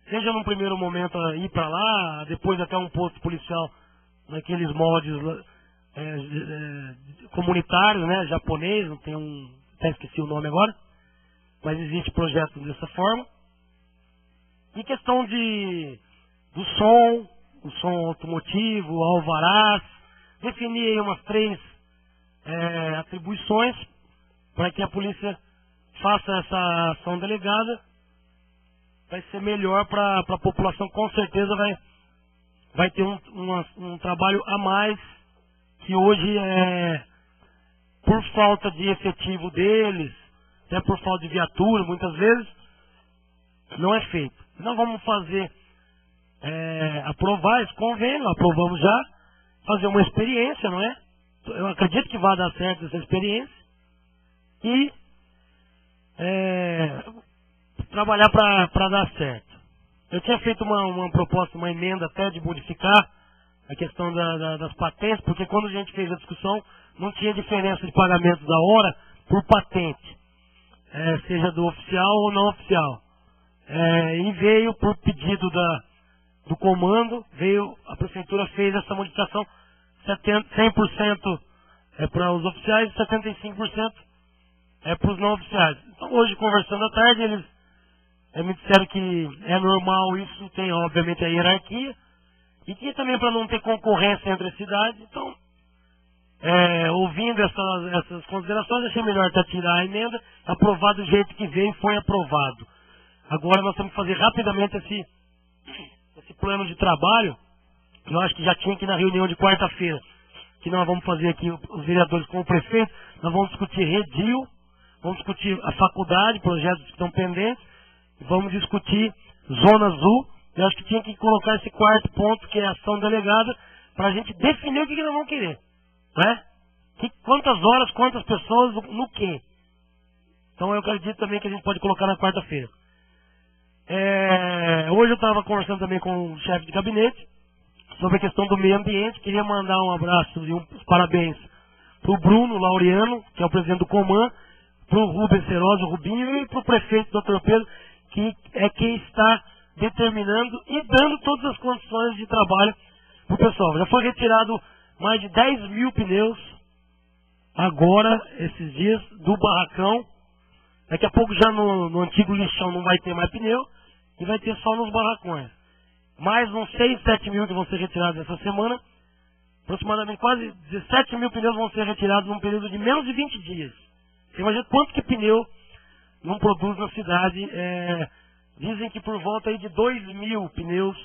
seja num primeiro momento ir para lá, depois até um posto policial naqueles moldes comunitários, né? Japonês, não tem até esqueci o nome agora, mas existe projeto dessa forma. E questão do som, o som automotivo, alvarás, definir aí umas 3 atribuições para que a polícia faça essa ação delegada. Vai ser melhor para a população, com certeza vai ter um trabalho a mais, que hoje por falta de efetivo deles, até por falta de viatura, muitas vezes, não é feito. Nós vamos fazer, aprovar esse convênio, aprovamos já, fazer uma experiência, não é? Eu acredito que vai dar certo essa experiência. E trabalhar para dar certo. Eu tinha feito uma proposta, uma emenda até de modificar a questão das patentes, porque quando a gente fez a discussão, não tinha diferença de pagamento da hora por patente, seja do oficial ou não oficial. E veio por pedido do comando, a prefeitura fez essa modificação, 100% para os oficiais e 75% para os não oficiais. Então hoje, conversando à tarde, eles me disseram que é normal isso, tem obviamente a hierarquia, e que também para não ter concorrência entre as cidades. Então, ouvindo essas considerações, achei melhor até tirar a emenda, aprovar do jeito que veio e foi aprovado. Agora nós temos que fazer rapidamente esse plano de trabalho, que eu acho que já tinha que na reunião de quarta-feira, que nós vamos fazer aqui, os vereadores com o prefeito, nós vamos discutir redil, vamos discutir a faculdade, projetos que estão pendentes, vamos discutir Zona Azul. Eu acho que tinha que colocar esse quarto ponto, que é a ação delegada, para a gente definir o que nós vamos querer. Né? Quantas horas, quantas pessoas, no quê? Então eu acredito também que a gente pode colocar na quarta-feira. Hoje eu estava conversando também com o chefe de gabinete sobre a questão do meio ambiente. Queria mandar um abraço e uns parabéns para o Bruno Laureano, que é o presidente do Coman, para o Rubens Serosa, o Rubinho, e para o prefeito, Dr. Pedro, que é quem está determinando e dando todas as condições de trabalho para o pessoal. Já foi retirado mais de 10 mil pneus agora, esses dias, do barracão. Daqui a pouco já no antigo lixão não vai ter mais pneu e vai ter só nos barracões. Mais uns 6, 7 mil que vão ser retirados essa semana. Aproximadamente quase 17 mil pneus vão ser retirados num período de menos de 20 dias. Você imagina quanto que pneu não produz na cidade. Dizem que por volta aí de 2 mil pneus.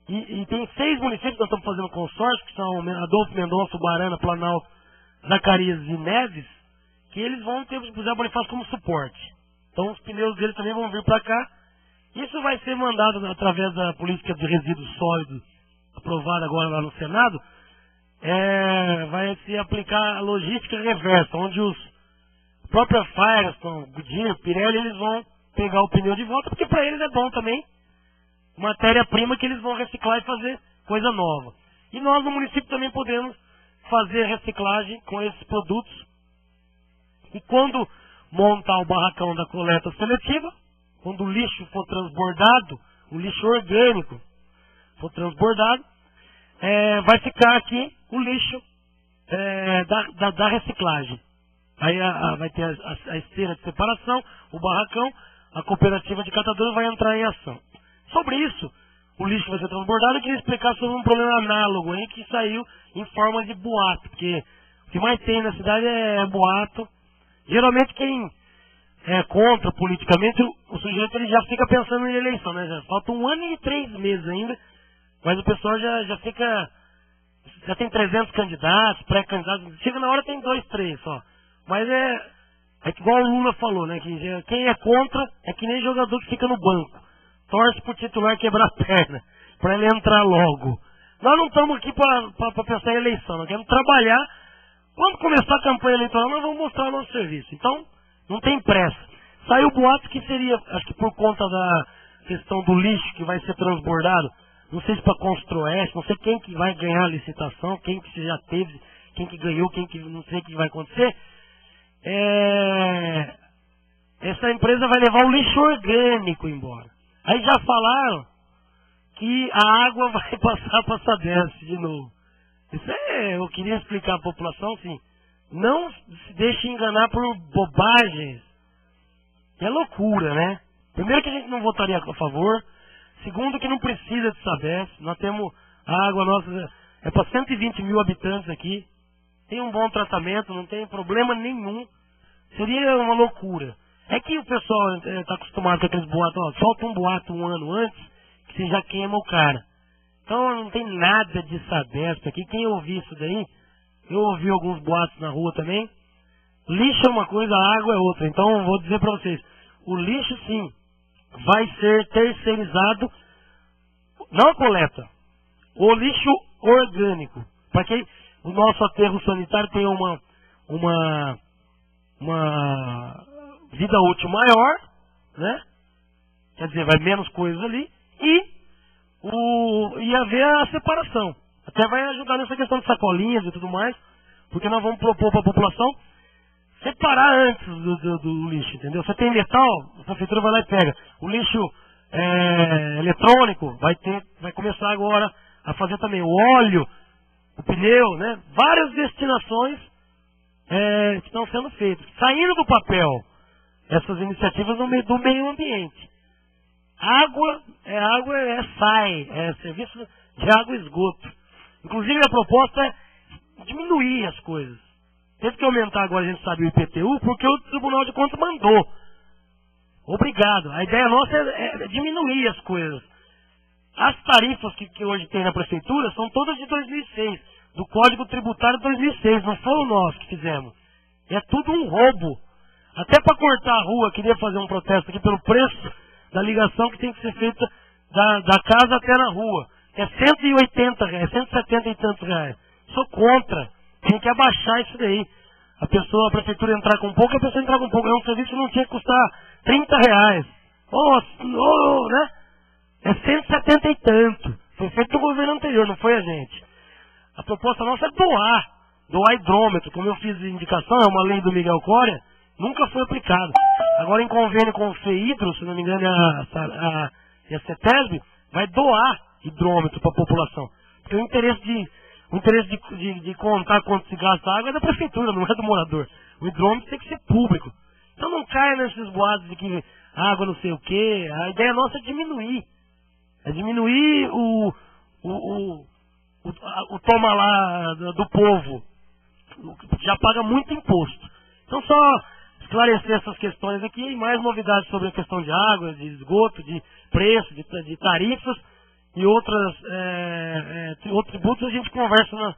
E tem 6 municípios que nós estamos fazendo consórcio, que são Adolfo Mendonça, Ubarana, Planalto, Zacarias e Neves, que eles vão ter o José Bonifácio como suporte. Então os pneus deles também vão vir para cá. Isso vai ser mandado através da política de resíduos sólidos, aprovada agora lá no Senado. Vai se aplicar a logística reversa, onde os próprios Firestone, Goodyear, Pirelli, eles vão pegar o pneu de volta, porque para eles é bom também, matéria-prima que eles vão reciclar e fazer coisa nova. E nós no município também podemos fazer reciclagem com esses produtos. E quando montar o barracão da coleta seletiva, quando o lixo for transbordado, o lixo orgânico for transbordado, vai ficar aqui o lixo da reciclagem. Aí vai ter a esteira de separação, o barracão, a cooperativa de catadores vai entrar em ação. Sobre isso, o lixo vai ser transbordado. Eu queria explicar sobre um problema análogo aí que saiu em forma de boato, porque o que mais tem na cidade é boato. Geralmente quem é contra politicamente, o sujeito ele já fica pensando em eleição, né? Já falta 1 ano e 3 meses ainda, mas o pessoal já fica, já tem 300 candidatos, pré-candidatos, chega na hora tem 2, 3 só. Mas é que igual o Lula falou, né? Que quem é contra é que nem jogador que fica no banco. Torce pro titular quebrar a perna, para ele entrar logo. Nós não estamos aqui para pensar em eleição, nós queremos trabalhar. Quando começar a campanha eleitoral, nós vamos mostrar o nosso serviço. Então, não tem pressa. Saiu boato que seria, acho que por conta da questão do lixo que vai ser transbordado, não sei se para Construoeste, não sei quem que vai ganhar a licitação, quem que já teve, quem que ganhou, quem que não sei o que vai acontecer. Essa empresa vai levar o lixo orgânico embora. Aí já falaram que a água vai passar para a Sabesp de novo. Isso eu queria explicar à população, assim, não se deixe enganar por bobagens. É loucura, né? Primeiro que a gente não votaria a favor. Segundo que não precisa de Sabesp. Nós temos a água nossa, é para 120 mil habitantes aqui. Tem um bom tratamento, não tem problema nenhum. Seria uma loucura. É que o pessoal está acostumado com aqueles boatos, ó, solta um boato 1 ano antes, que você já queima o cara. Então não tem nada de Sabesp aqui. Quem ouvir isso daí, eu ouvi alguns boatos na rua também. Lixo é uma coisa, a água é outra. Então vou dizer para vocês, o lixo sim, vai ser terceirizado, não a coleta, o lixo orgânico. Para que o nosso aterro sanitário tenha uma vida útil maior, né? Quer dizer, vai menos coisas ali e haver a separação. Até vai ajudar nessa questão de sacolinhas e tudo mais, porque nós vamos propor para a população separar antes do lixo, entendeu? Você tem metal, a prefeitura vai lá e pega. O lixo eletrônico vai começar agora a fazer também o óleo, o pneu, né? Várias destinações que estão sendo feitas. Saindo do papel essas iniciativas do meio ambiente. Água é SAI, é Serviço de Água e Esgoto. Inclusive a proposta é diminuir as coisas. Teve que aumentar agora, a gente sabe, o IPTU, porque o Tribunal de Contas mandou. Obrigado. A ideia nossa é diminuir as coisas. As tarifas que hoje tem na prefeitura são todas de 2006, do Código Tributário de 2006, não foram nós que fizemos. É tudo um roubo. Até para cortar a rua, queria fazer um protesto aqui pelo preço da ligação que tem que ser feita da casa até na rua. É R$180, 170 e tantos reais. Sou contra. Tem que abaixar isso daí. A prefeitura entrar com pouco, a pessoa entrar com pouco. É um serviço que não tinha que custar R$30. Né? É 170 e tanto. Foi feito no governo anterior, não foi a gente. A proposta nossa é doar hidrômetro. Como eu fiz indicação, é uma lei do Miguel Coria, nunca foi aplicado. Agora em convênio com o FEIDRO, se não me engano, E a CETESB vai doar hidrômetro para a população. Porque o interesse de contar quanto se gasta água é da prefeitura, não é do morador. O hidrômetro tem que ser público. Então não caia nesses boatos de que água não sei o quê. A ideia nossa é diminuir. É diminuir o toma lá do povo. Já paga muito imposto. Então só esclarecer essas questões aqui e mais novidades sobre a questão de água, de esgoto, de preço, de tarifas e outros tributos a gente conversa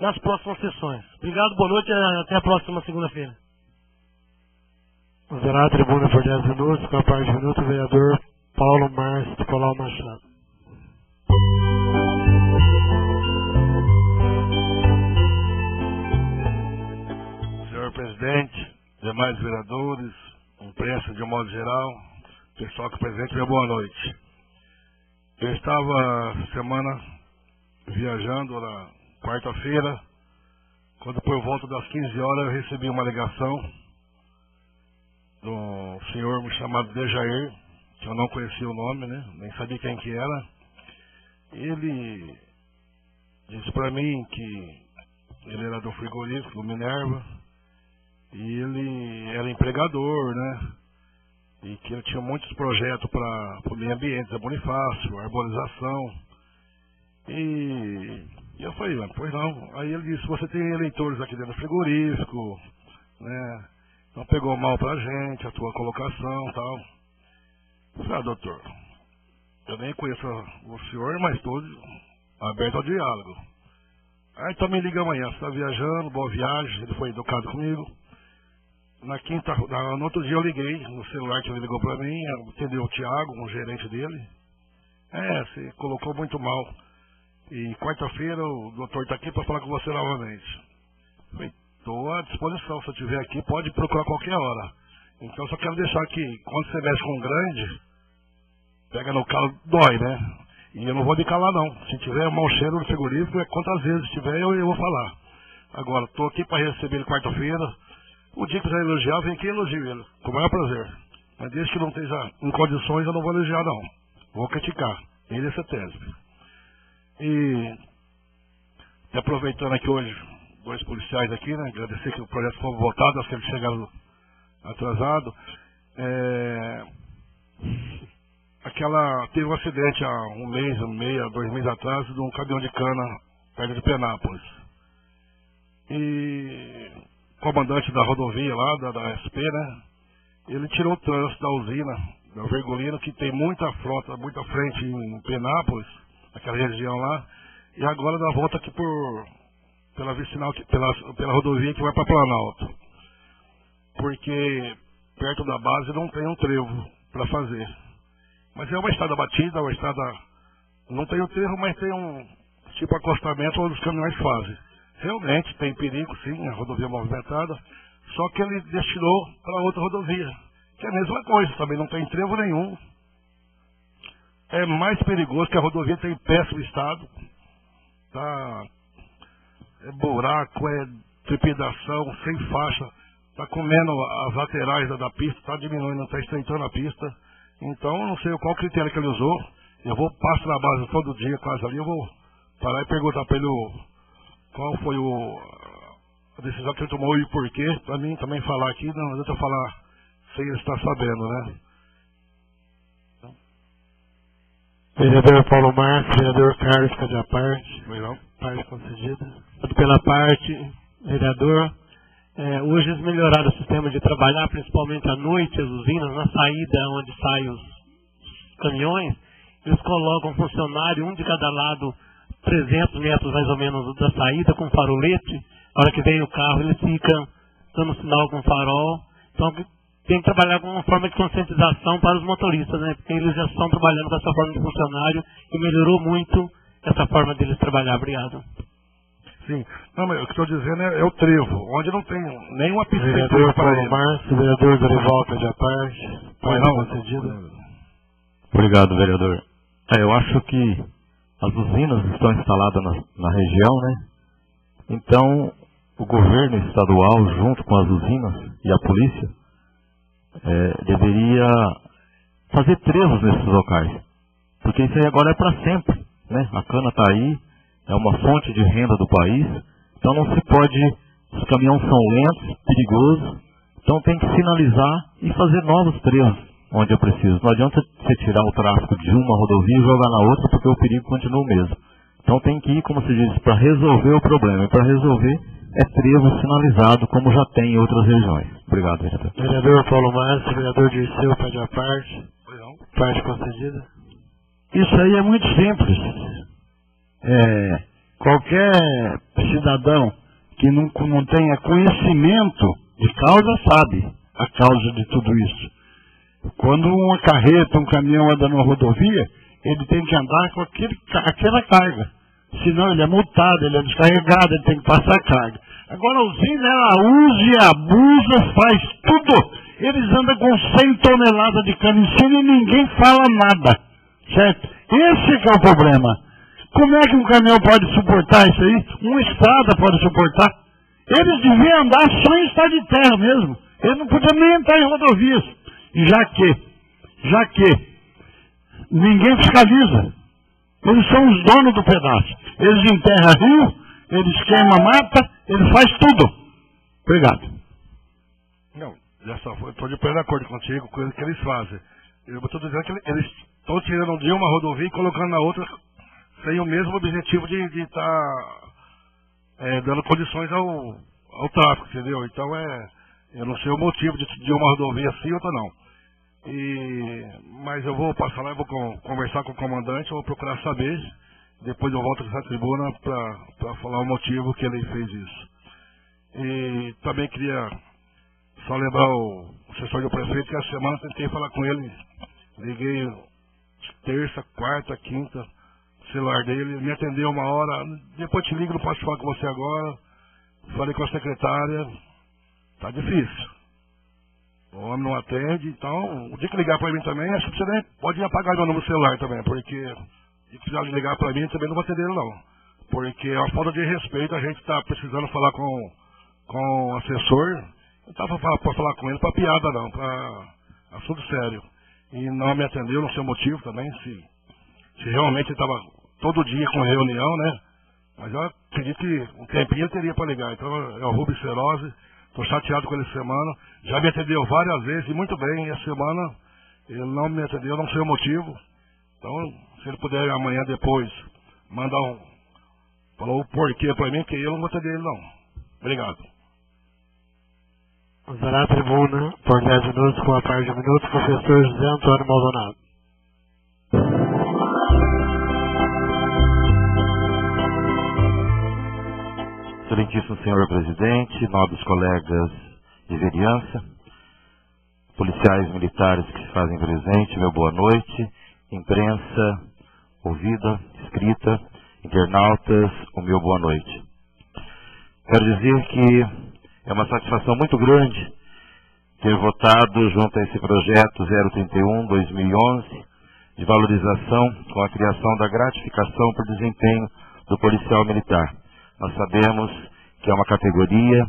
nas próximas sessões. Obrigado, boa noite, até a próxima segunda-feira. Usará a tribuna por 10 minutos, com a parte de minuto, o vereador Paulo Márcio Nicolau Machado. Senhor presidente, demais vereadores, imprensa de um modo geral, pessoal que presente, minha boa noite. Eu estava semana viajando na quarta-feira, quando por volta das 15 horas eu recebi uma ligação de um senhor chamado Dejair, que eu não conhecia o nome, né? Nem sabia quem que era. Ele disse para mim que ele era do frigorífico, do Minerva, e ele era empregador, né? E que ele tinha muitos projetos para o meio ambiente, Zé Bonifácio, arborização. E eu falei, pois não. Aí ele disse, você tem eleitores aqui dentro do frigorífico, né? Não pegou mal pra gente, a tua colocação e tal. Eu falei, doutor, eu nem conheço o senhor, mas estou aberto ao diálogo. Aí então me liga amanhã, você está viajando, boa viagem, ele foi educado comigo. No outro dia eu liguei no celular que ele ligou para mim, entendeu o Thiago, um gerente dele. Você colocou muito mal. E quarta-feira o doutor está aqui para falar com você novamente. Falei, estou à disposição, se eu estiver aqui pode procurar qualquer hora. Então só quero deixar que quando você mexe com um grande, pega no calo, dói, né? E eu não vou me calar não. Se tiver mau cheiro no frigorífico, quantas vezes tiver eu vou falar. Agora, estou aqui para receber ele quarta-feira. O dia que quiser elogiar, vem aqui e elogio ele, com o maior prazer. Mas desde que não esteja em condições, eu não vou elogiar não. Vou criticar. Ele é CETESB. E aproveitando aqui hoje, 2 policiais aqui, né? Agradecer que o projeto foi votado, acho que eles chegaram atrasado. Teve um acidente há um mês, 2 meses atrás, de um caminhão de cana perto de Penápolis. E o comandante da rodovia lá, da SP, né? Ele tirou o trânsito da usina, da Vergolino, que tem muita frota, muita frente em Penápolis, aquela região lá, e agora dá volta aqui pela vicinal, pela rodovia que vai para Planalto. Porque perto da base não tem um trevo para fazer. Mas é uma estrada batida, uma estrada. Não tem um trevo, mas tem um tipo acostamento onde os caminhões fazem. Realmente tem perigo, sim, a rodovia movimentada, só que ele destinou para outra rodovia, que é a mesma coisa, também não tem trevo nenhum. É mais perigoso que a rodovia tem péssimo estado, tá? É buraco, é trepidação, sem faixa, tá comendo as laterais da pista, tá diminuindo, tá estreitando a pista. Então, eu não sei qual critério que ele usou, eu passo na base todo dia, quase ali, eu vou parar e perguntar para ele qual foi a decisão que ele tomou e por quê, para mim também falar aqui, não adianta falar sem ele estar sabendo, né? Vereador Paulo Márcio, vereador Carlos Cadiaparte, Não. parte concedida. Pela parte, vereador, hoje eles melhoraram o sistema de trabalhar, principalmente à noite, as usinas, na saída onde saem os caminhões, eles colocam um funcionário, um de cada lado, 300 metros mais ou menos da saída, com farolete. A hora que vem o carro, ele fica dando sinal com farol. Então tem que trabalhar com uma forma de conscientização para os motoristas, né? Porque eles já estão trabalhando com essa forma de funcionário e melhorou muito essa forma deles trabalhar. Obrigado. Sim. Não, mas o que estou dizendo é o trevo, onde não tem nenhuma pista. Vereador Paulo Márcio, vereador Dorival Cadiaparte, parte concedida. Obrigado, vereador. Eu acho que as usinas estão instaladas na região, né? Então, o governo estadual, junto com as usinas e a polícia, deveria fazer trevos nesses locais. porque isso aí agora é para sempre, né? A cana está aí, é uma fonte de renda do país, então não se pode, os caminhões são lentos, perigosos, então tem que sinalizar e fazer novos trechos onde é preciso. Não adianta você tirar o tráfego de uma rodovia e jogar na outra, porque o perigo continua o mesmo. Então tem que ir, como se diz, para resolver o problema. E para resolver é trevo sinalizado, como já tem em outras regiões. Obrigado, vereador. Vereador Paulo Márcio, vereador Dirceu, pede a parte. Parte concedida. Isso aí é muito simples. Qualquer cidadão que não tenha conhecimento de causa sabe a causa de tudo isso. Quando uma carreta, um caminhão anda numa rodovia, ele tem que andar com aquela carga. Senão ele é multado, ele é descarregado, ele tem que passar carga. Agora a usina, ela usa e abusa, faz tudo. Eles andam com 100 toneladas de cana em cima e ninguém fala nada. Certo? Esse que é o problema. Como é que um caminhão pode suportar isso aí? Uma estrada pode suportar. Eles deviam andar só em estrada de terra mesmo. Eles não podiam nem entrar em rodovias. Já que ninguém fiscaliza. Eles são os donos do pedaço. Eles enterram rio, eles queimam mata, eles fazem tudo. Obrigado. Não, estou de pleno acordo contigo com o que eles fazem. Eu estou dizendo que eles estão tirando de uma rodovia e colocando na outra sem o mesmo objetivo de estar dando condições ao tráfego, entendeu? Então eu não sei o motivo de uma rodovia sim, outra não. Mas eu vou passar lá, eu vou conversar com o comandante, eu vou procurar saber, depois eu volto nessa tribuna para falar o motivo que ele fez isso. E também queria só lembrar o assessor do prefeito que a semana tentei falar com ele, liguei terça, quarta, quinta, o celular dele, ele me atendeu uma hora, depois te ligo, não posso falar com você agora, falei com a secretária, tá difícil. O homem não atende, então, o dia que ligar para mim também, acho que você nem pode apagar meu número do celular também, porque se precisar de ligar para mim, também não vou atender ele não. Porque é uma falta de respeito, a gente está precisando falar com o assessor, não estava para falar com ele para piada não, para assunto sério. E não me atendeu, não sei o motivo também, se realmente ele estava todo dia com reunião, né? Mas eu acredito que um tempinho ele teria para ligar, então é o Rubens Ferozzi. Estou chateado com ele essa semana. Já me atendeu várias vezes e muito bem. E essa semana ele não me atendeu, não sei o motivo. Então, se ele puder amanhã depois mandar falou o porquê para mim, que eu não vou atender ele não. Obrigado. Usará a tribuna por 10 minutos com a parte de um minuto, professor José Antônio Maldonado. Excelentíssimo senhor presidente, nobres colegas de vereança, policiais militares que se fazem presente, meu boa noite, imprensa, ouvida, escrita, internautas, o meu boa noite. Quero dizer que é uma satisfação muito grande ter votado junto a esse projeto 031-2011 de valorização com a criação da gratificação por desempenho do policial militar. Nós sabemos que é uma categoria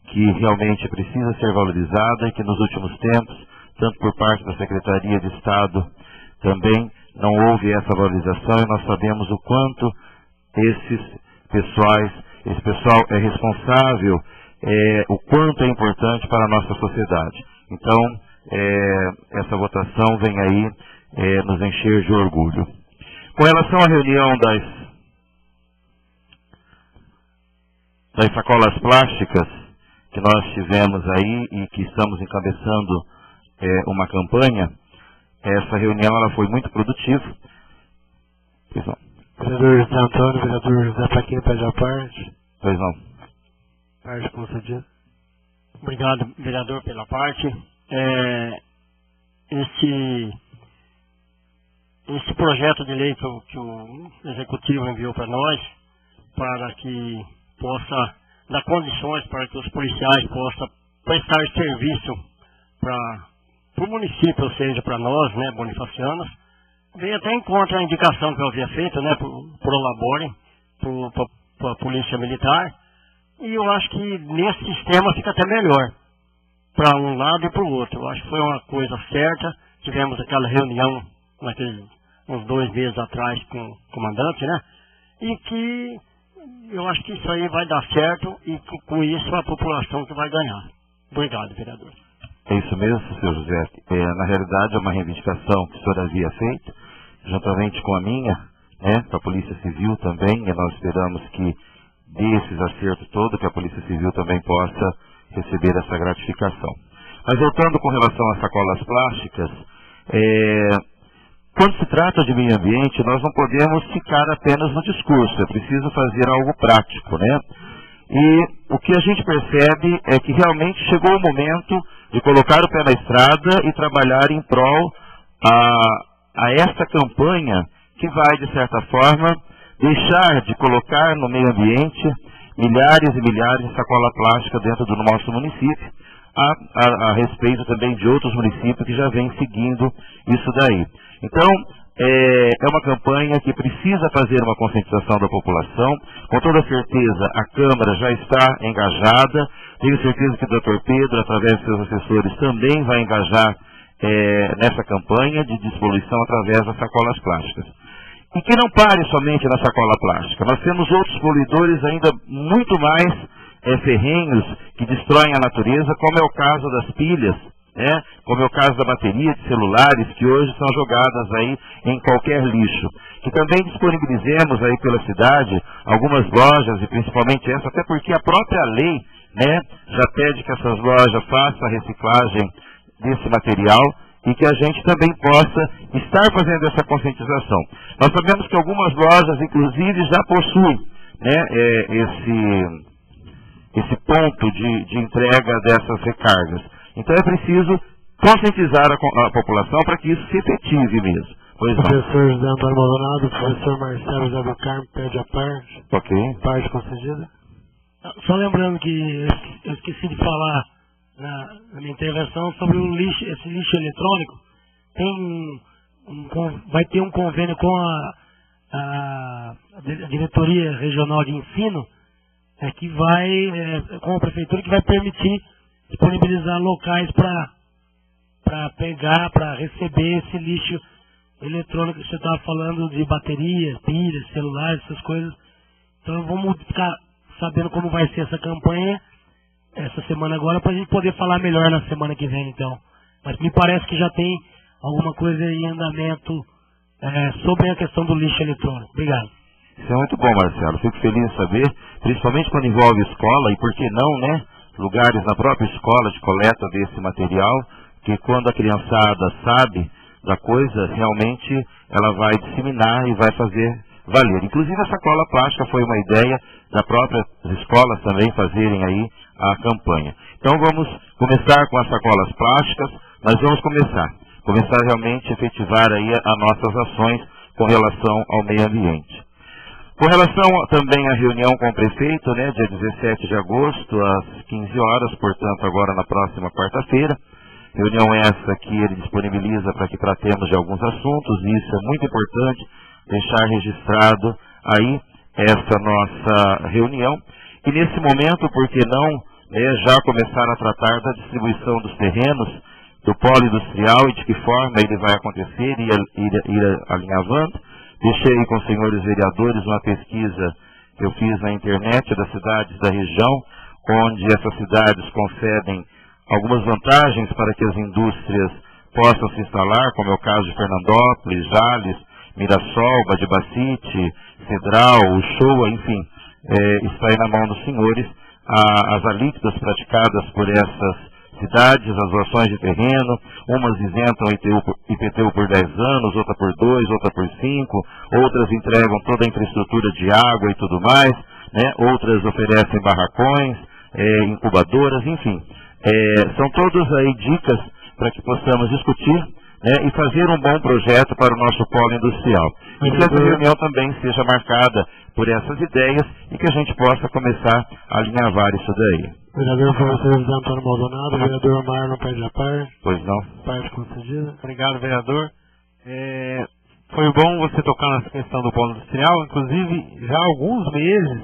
que realmente precisa ser valorizada e que nos últimos tempos, tanto por parte da Secretaria de Estado, também não houve essa valorização e nós sabemos o quanto esse pessoal é responsável, o quanto é importante para a nossa sociedade. Então, essa votação vem aí nos encher de orgulho. Com relação à reunião das sacolas plásticas que nós tivemos aí e que estamos encabeçando uma campanha, essa reunião ela foi muito produtiva. Pois não. Vereador José Antônio, vereador José Paquim, pede a parte. Pois não. Parte concedida. Obrigado, vereador, pela parte. Esse projeto de lei que o Executivo enviou para nós, para que possa dar condições para que os policiais possam prestar serviço para o município, ou seja, para nós, né, bonifacianos, veio até em contra a indicação que eu havia feito, né, pro Labore, para a Polícia Militar, e eu acho que nesse sistema fica até melhor, para um lado e para o outro. Eu acho que foi uma coisa certa, tivemos aquela reunião uns 2 meses atrás com o comandante, né? E que eu acho que isso aí vai dar certo e com isso a população que vai ganhar. Obrigado, vereador. É isso mesmo, senhor José. Na realidade é uma reivindicação que o senhor havia feito, juntamente com a minha, né, para a Polícia Civil também, e nós esperamos que desses acertos todo, que a Polícia Civil também possa receber essa gratificação. Mas voltando com relação às sacolas plásticas, quando se trata de meio ambiente, nós não podemos ficar apenas no discurso, é preciso fazer algo prático, né? E o que a gente percebe é que realmente chegou o momento de colocar o pé na estrada e trabalhar em prol a esta campanha que vai, de certa forma, deixar de colocar no meio ambiente milhares e milhares de sacola plástica dentro do nosso município, a respeito também de outros municípios que já vêm seguindo isso daí. Então, é uma campanha que precisa fazer uma conscientização da população. Com toda certeza, a Câmara já está engajada. Tenho certeza que o Dr. Pedro, através de seus assessores, também vai engajar nessa campanha de despoluição através das sacolas plásticas. E que não pare somente na sacola plástica. Nós temos outros poluidores ainda muito mais ferrenhos que destroem a natureza, como é o caso das pilhas, né? Como é o caso da bateria de celulares, que hoje são jogadas aí em qualquer lixo. Que também disponibilizemos aí pela cidade algumas lojas, e principalmente essa, até porque a própria lei, né, já pede que essas lojas façam a reciclagem desse material e que a gente também possa estar fazendo essa conscientização. Nós sabemos que algumas lojas, inclusive, já possuem, né, esse ponto de entrega dessas recargas. Então é preciso conscientizar a população para que isso se efetive mesmo. Pois não. Professor José Antônio Maldonado, professor Marcelo José do Carmo, pede a parte. Ok. Parte concedida. Só lembrando que eu esqueci de falar na minha intervenção sobre esse lixo eletrônico. Vai ter um convênio com a Diretoria Regional de Ensino, que vai, com a Prefeitura, que vai permitir disponibilizar locais para pegar, para receber esse lixo eletrônico que você estava falando, de baterias, pilhas, celulares, essas coisas. Então vamos ficar sabendo como vai ser essa campanha essa semana agora, para a gente poder falar melhor na semana que vem, então. Mas me parece que já tem alguma coisa em andamento sobre a questão do lixo eletrônico. Obrigado. Isso é muito bom, Marcelo. Fico feliz de saber, principalmente quando envolve escola, e por que não, né? Lugares na própria escola de coleta desse material, que quando a criançada sabe da coisa, realmente ela vai disseminar e vai fazer valer. Inclusive a sacola plástica foi uma ideia da própria escolas também fazerem aí a campanha. Então vamos começar com as sacolas plásticas, mas vamos começar realmente a efetivar aí as nossas ações com relação ao meio ambiente. Com relação também à reunião com o prefeito, né, dia 17 de agosto, às 15 horas, portanto agora na próxima quarta-feira, reunião essa que ele disponibiliza para que tratemos de alguns assuntos, e isso é muito importante deixar registrado aí essa nossa reunião. E nesse momento, por que não, já começar a tratar da distribuição dos terrenos do polo industrial e de que forma ele vai acontecer e ir alinhavando. Deixei com os senhores vereadores uma pesquisa que eu fiz na internet das cidades da região, onde essas cidades concedem algumas vantagens para que as indústrias possam se instalar, como é o caso de Fernandópolis, Jales, Mirassol, Badibacite, Cedral, Uchoa, enfim, está aí na mão dos senhores as alíquotas praticadas por essas cidades, as doações de terreno, umas isentam IPTU por 10 anos, outra por 2, outra por 5, outras entregam toda a infraestrutura de água e tudo mais, né? Outras oferecem barracões, incubadoras, enfim. São todas aí dicas para que possamos discutir, né, e fazer um bom projeto para o nosso polo industrial. E que essa reunião também seja marcada por essas ideias e que a gente possa começar a alinhavar isso daí. Vereador professor José Antônio Maldonado, vereador Marlon pede a parte. Pois não. Parte concedida. Obrigado, vereador. Foi bom você tocar nessa questão do polo industrial, inclusive já há alguns meses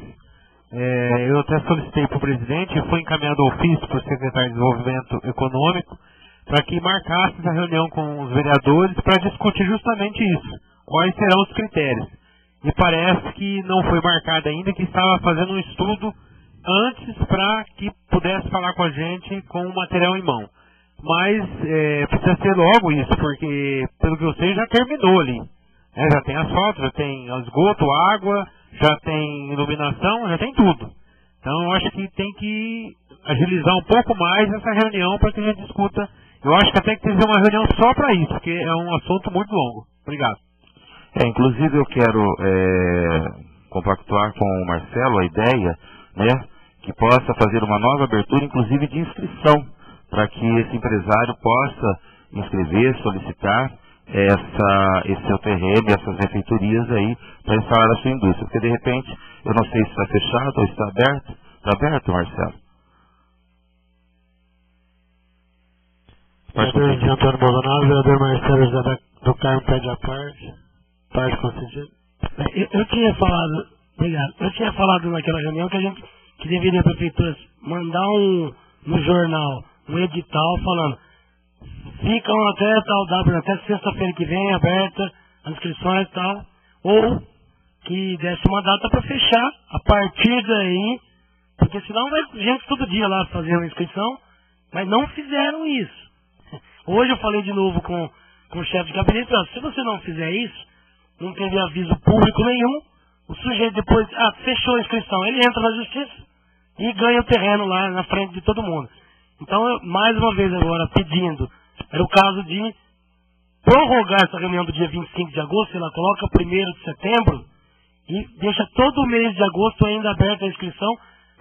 eu até solicitei para o presidente e foi encaminhado ofício para o secretário de Desenvolvimento Econômico para que marcasse essa reunião com os vereadores para discutir justamente isso. quais serão os critérios. Me parece que não foi marcado ainda, que estava fazendo um estudo antes para que pudesse falar com a gente com o material em mão. Mas precisa ser logo isso, porque pelo que eu sei já terminou ali. Já tem asfalto, já tem esgoto, água, já tem iluminação, já tem tudo. Então eu acho que tem que agilizar um pouco mais essa reunião para que a gente discuta. Eu acho que até que tem que ter uma reunião só para isso, porque é um assunto muito longo. Obrigado. Inclusive eu quero compactuar com o Marcelo a ideia, né, que possa fazer uma nova abertura, inclusive de inscrição, para que esse empresário possa inscrever, solicitar esse seu terreno, essas refeitorias aí, para instalar a sua indústria. Porque de repente, eu não sei se está fechado ou está aberto. Está aberto, Marcelo? Vereador José Antônio Baldonado, vereador Marcelo José do Carmo pede a parte. Parte concedida. Eu tinha falado, obrigado, eu tinha falado naquela reunião que deveria a prefeitura mandar no jornal um edital falando: ficam até tal data, até sexta-feira que vem aberta as inscrições e tal, ou que desse uma data para fechar a partir daí, porque senão vai gente todo dia lá fazer uma inscrição, mas não fizeram isso. Hoje eu falei de novo com o chefe de gabinete: se você não fizer isso, não teve aviso público nenhum, o sujeito depois, fechou a inscrição, ele entra na justiça e ganha o terreno lá na frente de todo mundo. Então, eu, mais uma vez agora, pedindo, era o caso de prorrogar essa reunião do dia 25 de agosto, ela coloca 1º de setembro e deixa todo o mês de agosto ainda aberta a inscrição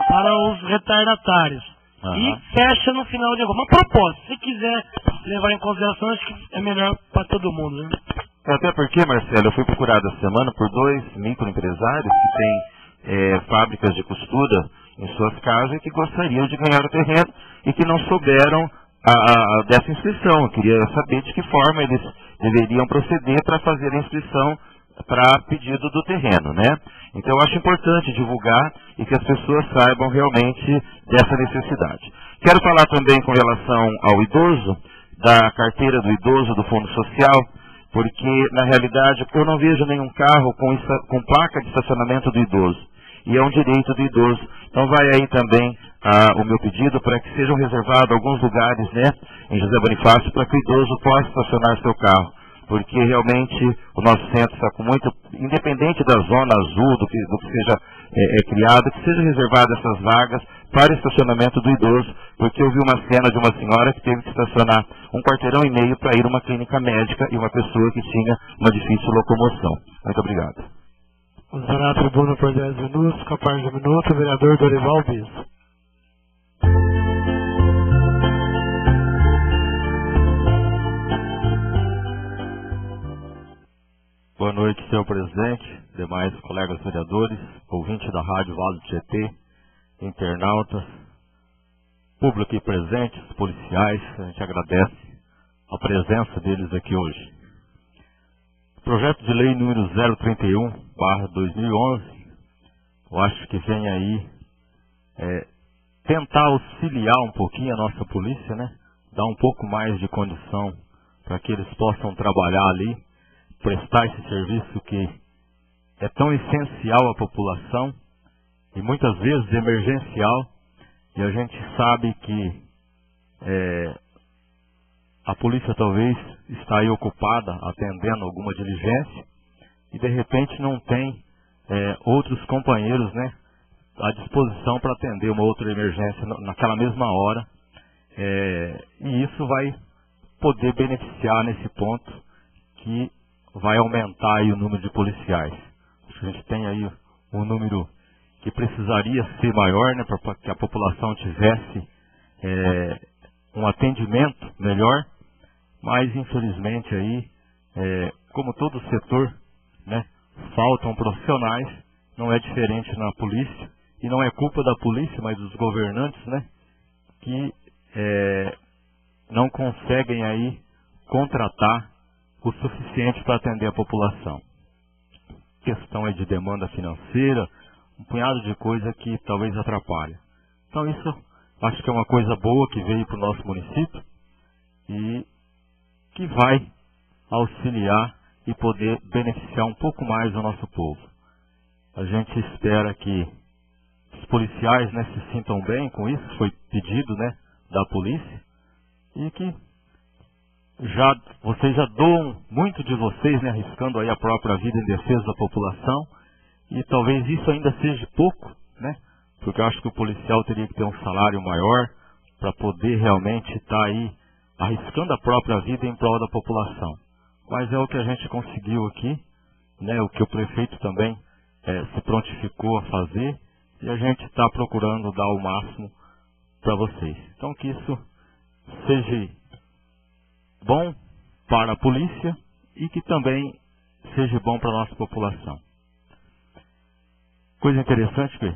para os retardatários. E fecha no final de agosto. Uma proposta, se quiser levar em consideração, acho que é melhor para todo mundo, né? Até porque, Marcelo, eu fui procurado essa semana por 2 microempresários que têm fábricas de costura em suas casas e que gostariam de ganhar o terreno e que não souberam dessa inscrição. Eu queria saber de que forma eles deveriam proceder para fazer a inscrição para pedido do terreno, né? Então eu acho importante divulgar e que as pessoas saibam realmente dessa necessidade. Quero falar também com relação ao idoso, da carteira do idoso do Fundo Social, porque na realidade eu não vejo nenhum carro com placa de estacionamento do idoso. E é um direito do idoso. Então vai aí também o meu pedido para que sejam reservados alguns lugares, né, em José Bonifácio, para que o idoso possa estacionar seu carro. Porque realmente o nosso centro está com muito, independente da zona azul, do que seja criado, que seja reservado essas vagas para estacionamento do idoso, porque eu vi uma cena de uma senhora que teve que estacionar 1,5 quarteirão para ir a uma clínica médica e uma pessoa que tinha uma difícil locomoção. Muito obrigado. Usará a tribuna por 10 minutos, com a parte de minuto, o vereador Dorival Bispo. Boa noite, senhor presidente, demais colegas vereadores, ouvintes da Rádio Vale do Tietê, internautas, público aqui presentes, policiais, a gente agradece a presença deles aqui hoje. Projeto de lei número 031/2011, eu acho que vem aí tentar auxiliar um pouquinho a nossa polícia, né? Dar um pouco mais de condição para que eles possam trabalhar ali, prestar esse serviço que é tão essencial à população e muitas vezes emergencial, e a gente sabe que a polícia talvez está aí ocupada atendendo alguma diligência e de repente não tem outros companheiros, né, à disposição para atender uma outra emergência naquela mesma hora, e isso vai poder beneficiar nesse ponto que vai aumentar aí o número de policiais. A gente tem aí um número que precisaria ser maior, né, para que a população tivesse um atendimento melhor, mas infelizmente aí, como todo setor, né, faltam profissionais, não é diferente na polícia, e não é culpa da polícia, mas dos governantes, né, que não conseguem aí contratar o suficiente para atender a população. Questão aí de demanda financeira, um punhado de coisa que talvez atrapalhe. Então isso acho que é uma coisa boa que veio para o nosso município e que vai auxiliar e poder beneficiar um pouco mais o nosso povo. A gente espera que os policiais, né, se sintam bem com isso, foi pedido, né, da polícia, e que vocês já doam muito de vocês, né, arriscando aí a própria vida em defesa da população, e talvez isso ainda seja pouco, né, porque eu acho que o policial teria que ter um salário maior para poder realmente estar aí arriscando a própria vida em prol da população. Mas é o que a gente conseguiu aqui, né, o que o prefeito também se prontificou a fazer, e a gente está procurando dar o máximo para vocês. Então que isso seja bom para a polícia e que também seja bom para a nossa população. Coisa interessante que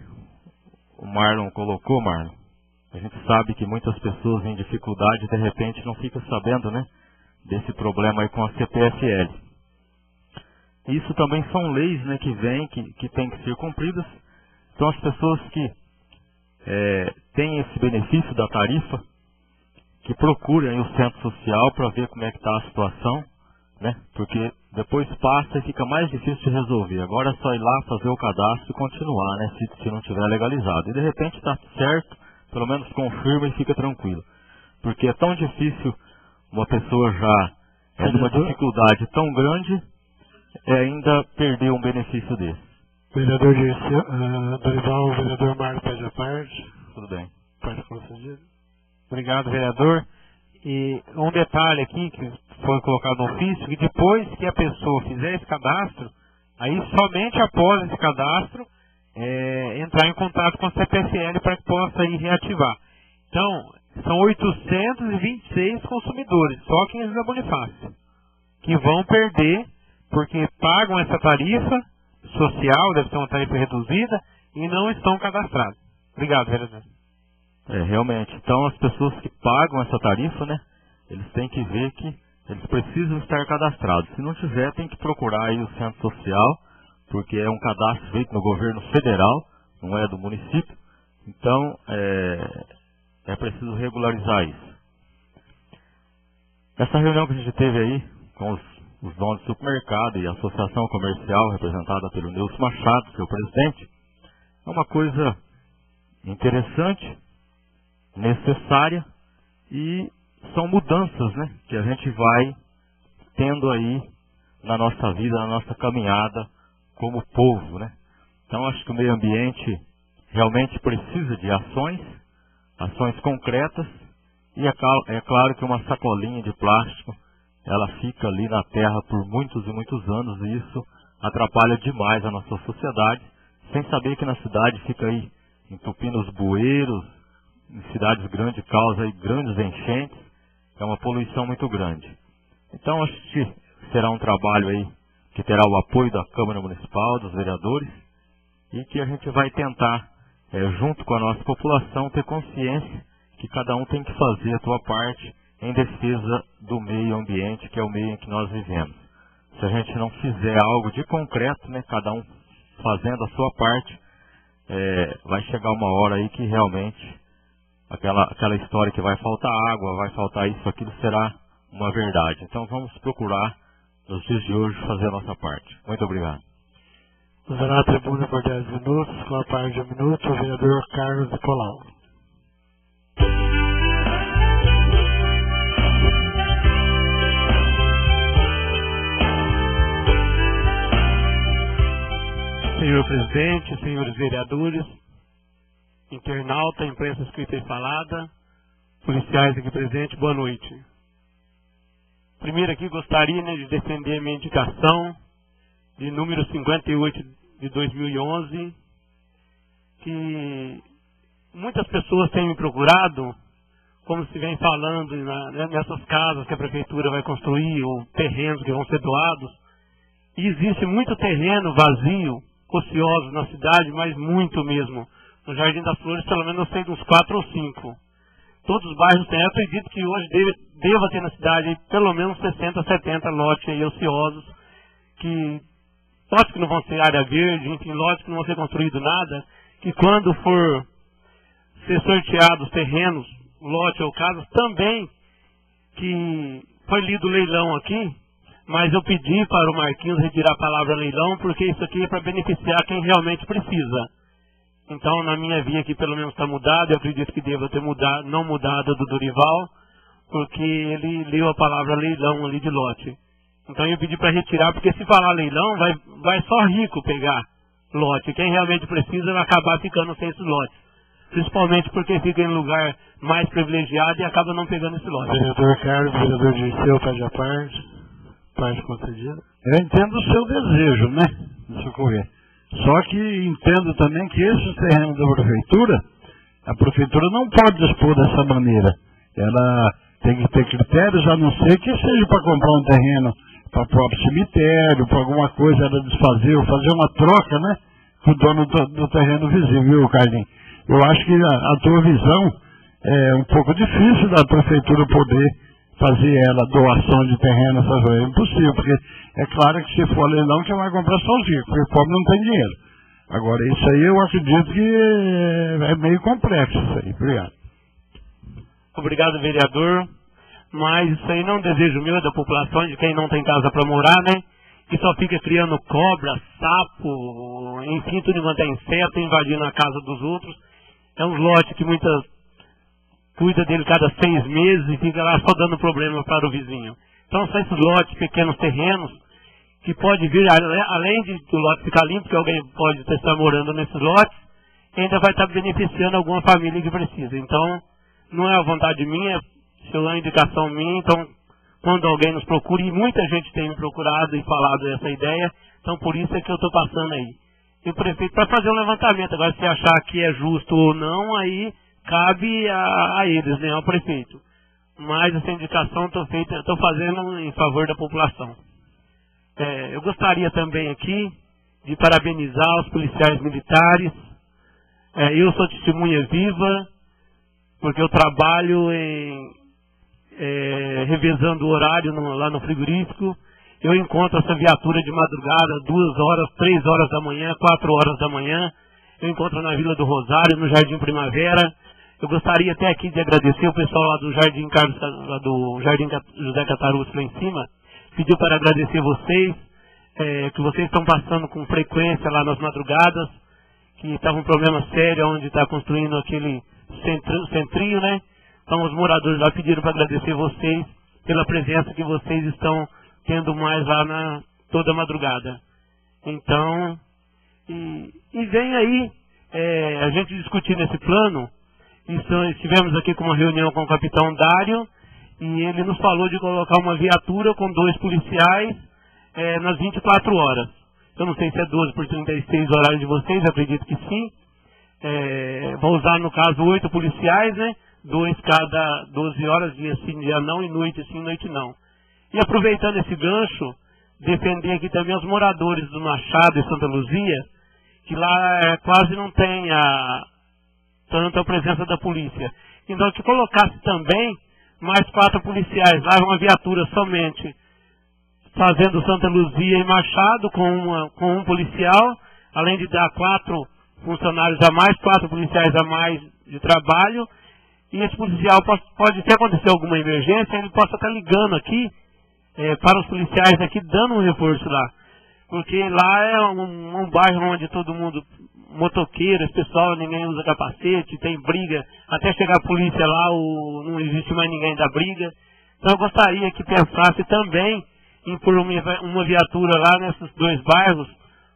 o Marlon colocou, Marlon, a gente sabe que muitas pessoas em dificuldade de repente não ficam sabendo, né, desse problema aí com a CPFL. Isso também são leis, né, que vêm, que têm que ser cumpridas. Então as pessoas que têm esse benefício da tarifa, que procurem o centro social para ver como é que está a situação, né? Porque depois passa e fica mais difícil de resolver. Agora é só ir lá, fazer o cadastro e continuar, né? Se não tiver legalizado. E de repente está certo, pelo menos confirma e fica tranquilo. Porque é tão difícil uma pessoa já numa dificuldade tão grande ainda perder um benefício desse. Vereador Dorival, o vereador Marlon pede a parte. Tudo bem. Parte concedida. Obrigado, vereador. E um detalhe aqui que foi colocado no ofício, que depois que a pessoa fizer esse cadastro, aí somente após esse cadastro, entrar em contato com a CPFL para que possa ir reativar. Então, são 826 consumidores, só aqui em José Bonifácio, que vão perder porque pagam essa tarifa social, deve ser uma tarifa reduzida, e não estão cadastrados. Obrigado, vereador. Realmente. Então, as pessoas que pagam essa tarifa, né, eles têm que ver que eles precisam estar cadastrados. Se não tiver, tem que procurar aí o centro social, porque é um cadastro feito no governo federal, não é do município. Então, é preciso regularizar isso. Essa reunião que a gente teve aí com os donos do supermercado e a associação comercial, representada pelo Nilson Machado, que é o presidente, é uma coisa interessante, necessária, e são mudanças, né, que a gente vai tendo aí na nossa vida, na nossa caminhada como povo, né? Então acho que o meio ambiente realmente precisa de ações concretas, e é claro que uma sacolinha de plástico ela fica ali na terra por muitos e muitos anos, e isso atrapalha demais a nossa sociedade, sem saber que na cidade fica aí entupindo os bueiros, em cidades grandes causa aí grandes enchentes, é uma poluição muito grande. Então acho que será um trabalho aí que terá o apoio da Câmara Municipal, dos vereadores, e que a gente vai tentar, junto com a nossa população, ter consciência que cada um tem que fazer a sua parte em defesa do meio ambiente, que é o meio em que nós vivemos. Se a gente não fizer algo de concreto, né, cada um fazendo a sua parte, vai chegar uma hora aí que realmente aquela história que vai faltar água, vai faltar isso, aquilo, será uma verdade. Então vamos procurar, nos dias de hoje, fazer a nossa parte. Muito obrigado. Usará a tribuna por 10 minutos, com a parte de 1 minuto, o vereador Carlos Nicolau. Senhor presidente, senhores vereadores, internauta, imprensa escrita e falada, policiais aqui presentes, boa noite. Primeiro aqui gostaria, né, de defender minha indicação de número 58 de 2011, que muitas pessoas têm me procurado, como se vem falando nessas casas que a prefeitura vai construir, ou terrenos que vão ser doados, e existe muito terreno vazio, ocioso na cidade, mas muito mesmo. No Jardim das Flores, pelo menos eu sei de uns 4 ou 5. Todos os bairros têm. Eu acredito que hoje deva ter na cidade aí, pelo menos 60, 70 lotes aí ociosos, que lotes que não vão ser área verde, enfim, lotes que não vão ser construído nada, que quando for ser sorteados terrenos, lote ou casas, também, que foi lido o leilão aqui, mas eu pedi para o Marquinhos retirar a palavra leilão, porque isso aqui é para beneficiar quem realmente precisa. Então, na minha via aqui, pelo menos está mudado, eu acredito que deva ter mudado, não mudado do Dorival, porque ele leu a palavra leilão ali de lote. Então, eu pedi para retirar, porque se falar leilão, vai só rico pegar lote. Quem realmente precisa vai acabar ficando sem esse lote. Principalmente porque fica em lugar mais privilegiado e acaba não pegando esse lote. Vereador Carlos, vereador Dirceu, pede a parte concedida. Eu entendo o seu desejo, né, de socorrer. Só que entendo também que esses terrenos da prefeitura, a prefeitura não pode dispor dessa maneira. Ela tem que ter critérios, a não ser que seja para comprar um terreno para o próprio cemitério, para alguma coisa ela desfazer, ou fazer uma troca, né, com o dono do terreno vizinho, viu, Carlinhos? Eu acho que a tua visão é um pouco difícil da prefeitura poder fazer ela doação de terreno, essas coisas. É impossível, porque é claro que se for leilão, quem vai comprar só os ricos, porque o pobre não tem dinheiro. Agora, isso aí eu acredito que é meio complexo isso aí. Obrigado. Obrigado, vereador. Mas isso aí não é um desejo meu, da população, de quem não tem casa para morar, né? Que só fica criando cobra, sapo, enfim, tudo enquanto é inseto, invadindo a casa dos outros. É um lote que muitas cuida dele cada 6 meses e fica lá só dando problema para o vizinho. Então são esses lotes, pequenos terrenos, que pode vir, além do lote ficar limpo, que alguém pode estar morando nesses lotes, ainda vai estar beneficiando alguma família que precisa. Então, não é a vontade minha, se é uma indicação minha, então, quando alguém nos procura, e muita gente tem me procurado e falado essa ideia, então por isso é que eu estou passando aí. E o prefeito, para fazer um levantamento, agora se achar que é justo ou não, aí cabe a eles, né, ao prefeito. Mas essa indicação estou fazendo em favor da população. Eu gostaria também aqui de parabenizar os policiais militares. Eu sou testemunha viva, porque eu trabalho revezando o horário lá no frigorífico. Eu encontro essa viatura de madrugada, 2 horas, 3 horas da manhã, 4 horas da manhã. Eu encontro na Vila do Rosário, no Jardim Primavera. Eu gostaria até aqui de agradecer o pessoal lá do Jardim José Catarucci lá em cima. Pediu para agradecer vocês, que vocês estão passando com frequência lá nas madrugadas, que estava um problema sério onde está construindo aquele centrinho, né? Então os moradores lá pediram para agradecer vocês pela presença que vocês estão tendo mais lá toda madrugada. Então, e vem aí a gente discutir nesse plano. Estivemos aqui com uma reunião com o capitão Dário e ele nos falou de colocar uma viatura com 2 policiais nas 24 horas. Eu não sei se é 12 por 36 horários de vocês, acredito que sim. Vou usar no caso 8 policiais, né? 2 cada 12 horas, dia sim, dia não, e noite sim, noite não. E aproveitando esse gancho, defender aqui também os moradores do Machado e Santa Luzia, que lá quase não tem tanto a presença da polícia. Então, que colocasse também mais 4 policiais lá, uma viatura somente, fazendo Santa Luzia e Machado com um policial, além de dar 4 funcionários a mais, 4 policiais a mais de trabalho, e esse policial pode, se acontecer alguma emergência, ele possa estar ligando aqui para os policiais aqui, dando um reforço lá. Porque lá é um bairro onde todo mundo, motoqueiro, esse pessoal, ninguém usa capacete, tem briga, até chegar a polícia lá, não existe mais ninguém da briga. Então eu gostaria que pensasse também em pôr uma viatura lá nesses 2 bairros,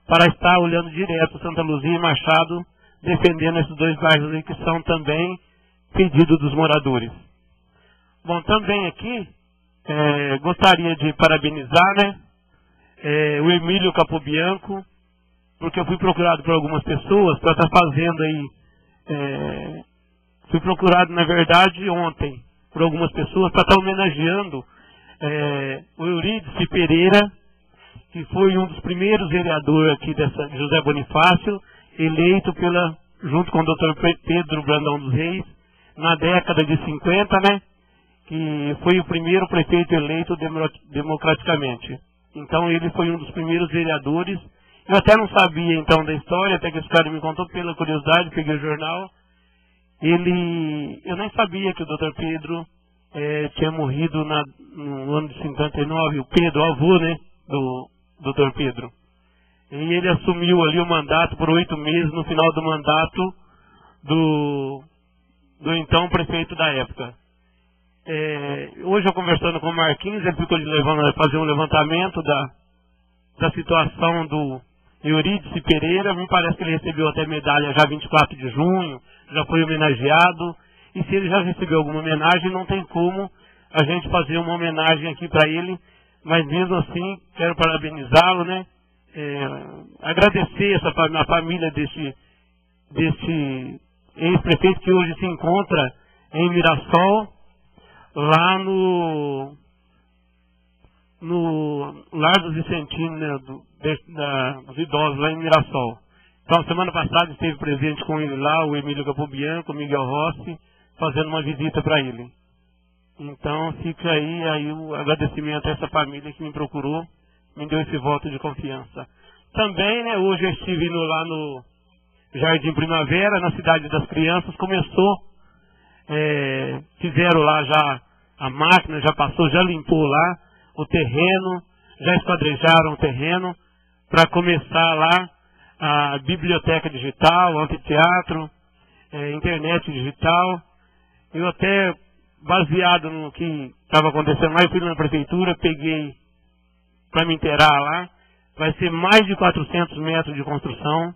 para estar olhando direto Santa Luzia e Machado, defendendo esses 2 bairros aí que são também pedido dos moradores. Bom, também aqui, gostaria de parabenizar, né, o Emílio Capobianco, porque eu fui procurado por algumas pessoas para estar fazendo aí, fui procurado, na verdade, ontem, por algumas pessoas para estar homenageando o Eurídice Pereira, que foi um dos primeiros vereadores aqui de José Bonifácio, eleito junto com o Dr. Pedro Brandão dos Reis, na década de 50, né, que foi o primeiro prefeito eleito democraticamente. Então ele foi um dos primeiros vereadores. Eu até não sabia então da história, até que esse cara me contou pela curiosidade, peguei o jornal. Eu nem sabia que o Dr. Pedro tinha morrido no ano de 59, o Pedro, o avô, né, do Dr. Pedro. E ele assumiu ali o mandato por 8 meses, no final do mandato do então prefeito da época. Hoje eu conversando com o Marquinhos, ele ficou de fazer um levantamento da situação do Eurídice Pereira. Me parece que ele recebeu até medalha já 24 de junho, já foi homenageado. E se ele já recebeu alguma homenagem, não tem como a gente fazer uma homenagem aqui para ele. Mas mesmo assim, quero parabenizá-lo, né? Agradecer a família desse ex-prefeito que hoje se encontra em Mirassol, lá no Lar dos Vicentinos, né, dos idosos lá em Mirassol. Então, semana passada esteve presente com ele lá, o Emílio Capobianco, o Miguel Rossi, fazendo uma visita para ele. Então, fica aí o agradecimento a essa família que me procurou, me deu esse voto de confiança. Também, né, hoje eu estive lá no Jardim Primavera, na Cidade das Crianças, fizeram lá já a máquina, já passou, já limpou lá o terreno, já esquadrejaram o terreno, para começar lá a biblioteca digital, o anfiteatro, internet digital. Eu até, baseado no que estava acontecendo lá, eu fui na prefeitura, peguei para me inteirar lá, vai ser mais de 400 metros de construção.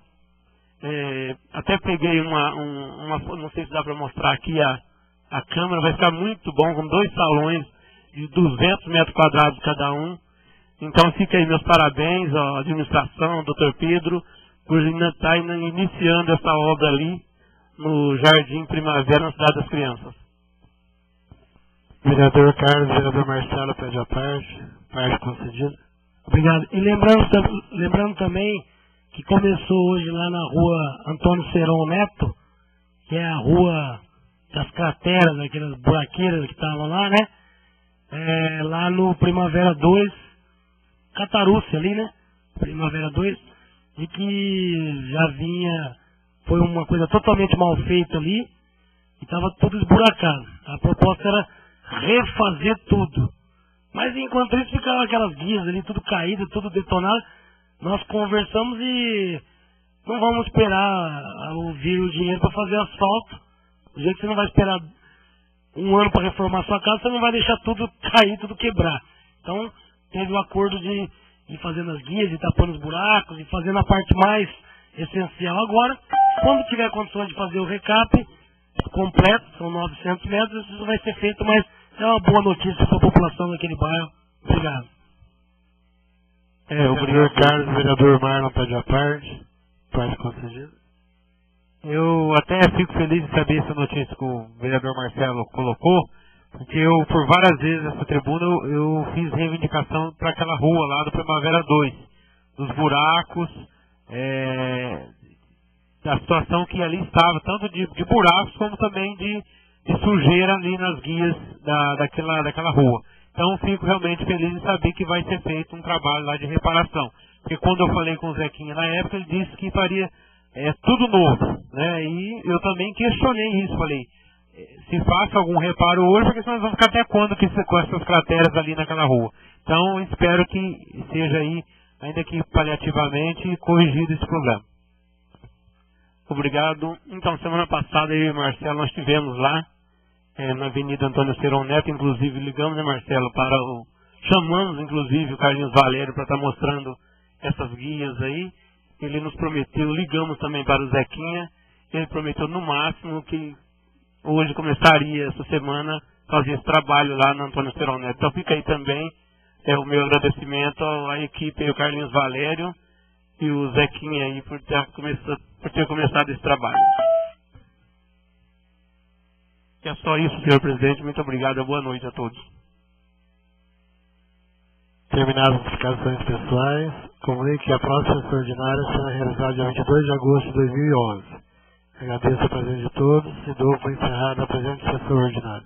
Até peguei não sei se dá para mostrar aqui a câmera, vai ficar muito bom, com 2 salões de 200 metros quadrados cada um. Então fica aí meus parabéns à administração, ao Dr. Pedro, por estar iniciando essa obra ali no Jardim Primavera, na Cidade das Crianças. Vereador Carlos, vereador Marcelo, pede a parte concedida. Obrigado. E lembrando também que começou hoje lá na rua Antônio Seron Neto, que é a rua das crateras, aquelas buraqueiras que estavam lá, né? Lá no Primavera 2, Cataruce ali, né? Primavera 2, e que já foi uma coisa totalmente mal feita ali, e estava tudo esburacado. A proposta era refazer tudo. Mas enquanto isso ficavam aquelas guias ali, tudo caído, tudo detonado. Nós conversamos e não vamos esperar vir o dinheiro para fazer asfalto. Do jeito que você não vai esperar um ano para reformar sua casa, você não vai deixar tudo cair, tudo quebrar. Então, teve o acordo de ir fazendo as guias, de tapando os buracos, e fazendo a parte mais essencial agora. Quando tiver condições de fazer o recap completo, são 900 metros, isso vai ser feito, mas é uma boa notícia para a população daquele bairro. Obrigado. O vereador Carlos, o vereador Marlon pede a parte concedida. Eu até fico feliz de saber essa notícia que o vereador Marcelo colocou, porque eu, por várias vezes nessa tribuna, eu fiz reivindicação para aquela rua lá do Primavera 2, dos buracos, da situação que ali estava, tanto de buracos como também de sujeira ali nas guias daquela rua. Então fico realmente feliz em saber que vai ser feito um trabalho lá de reparação. Porque quando eu falei com o Zequinha na época, ele disse que faria tudo novo, né? E eu também questionei isso, falei, se faça algum reparo hoje, porque senão nós vamos ficar até quando com essas crateras ali naquela rua. Então espero que seja aí, ainda que paliativamente, corrigido esse problema. Obrigado. Então, semana passada eu e o Marcelo nós estivemos lá, na Avenida Antônio Seron Neto, inclusive ligamos, né, Marcelo, chamamos inclusive o Carlinhos Valério para estar mostrando essas guias aí. Ele nos prometeu, ligamos também para o Zequinha, ele prometeu no máximo que hoje começaria essa semana fazer esse trabalho lá na Antônio Seron Neto. Então fica aí também o meu agradecimento à equipe, o Carlinhos Valério e o Zequinha aí por ter começado esse trabalho. E é só isso, senhor presidente. Muito obrigado. Boa noite a todos. Terminadas as explicações pessoais, comunique que a próxima sessão ordinária será realizada dia 22 de agosto de 2011. Agradeço a presença de todos e dou por encerrada a presente sessão ordinária.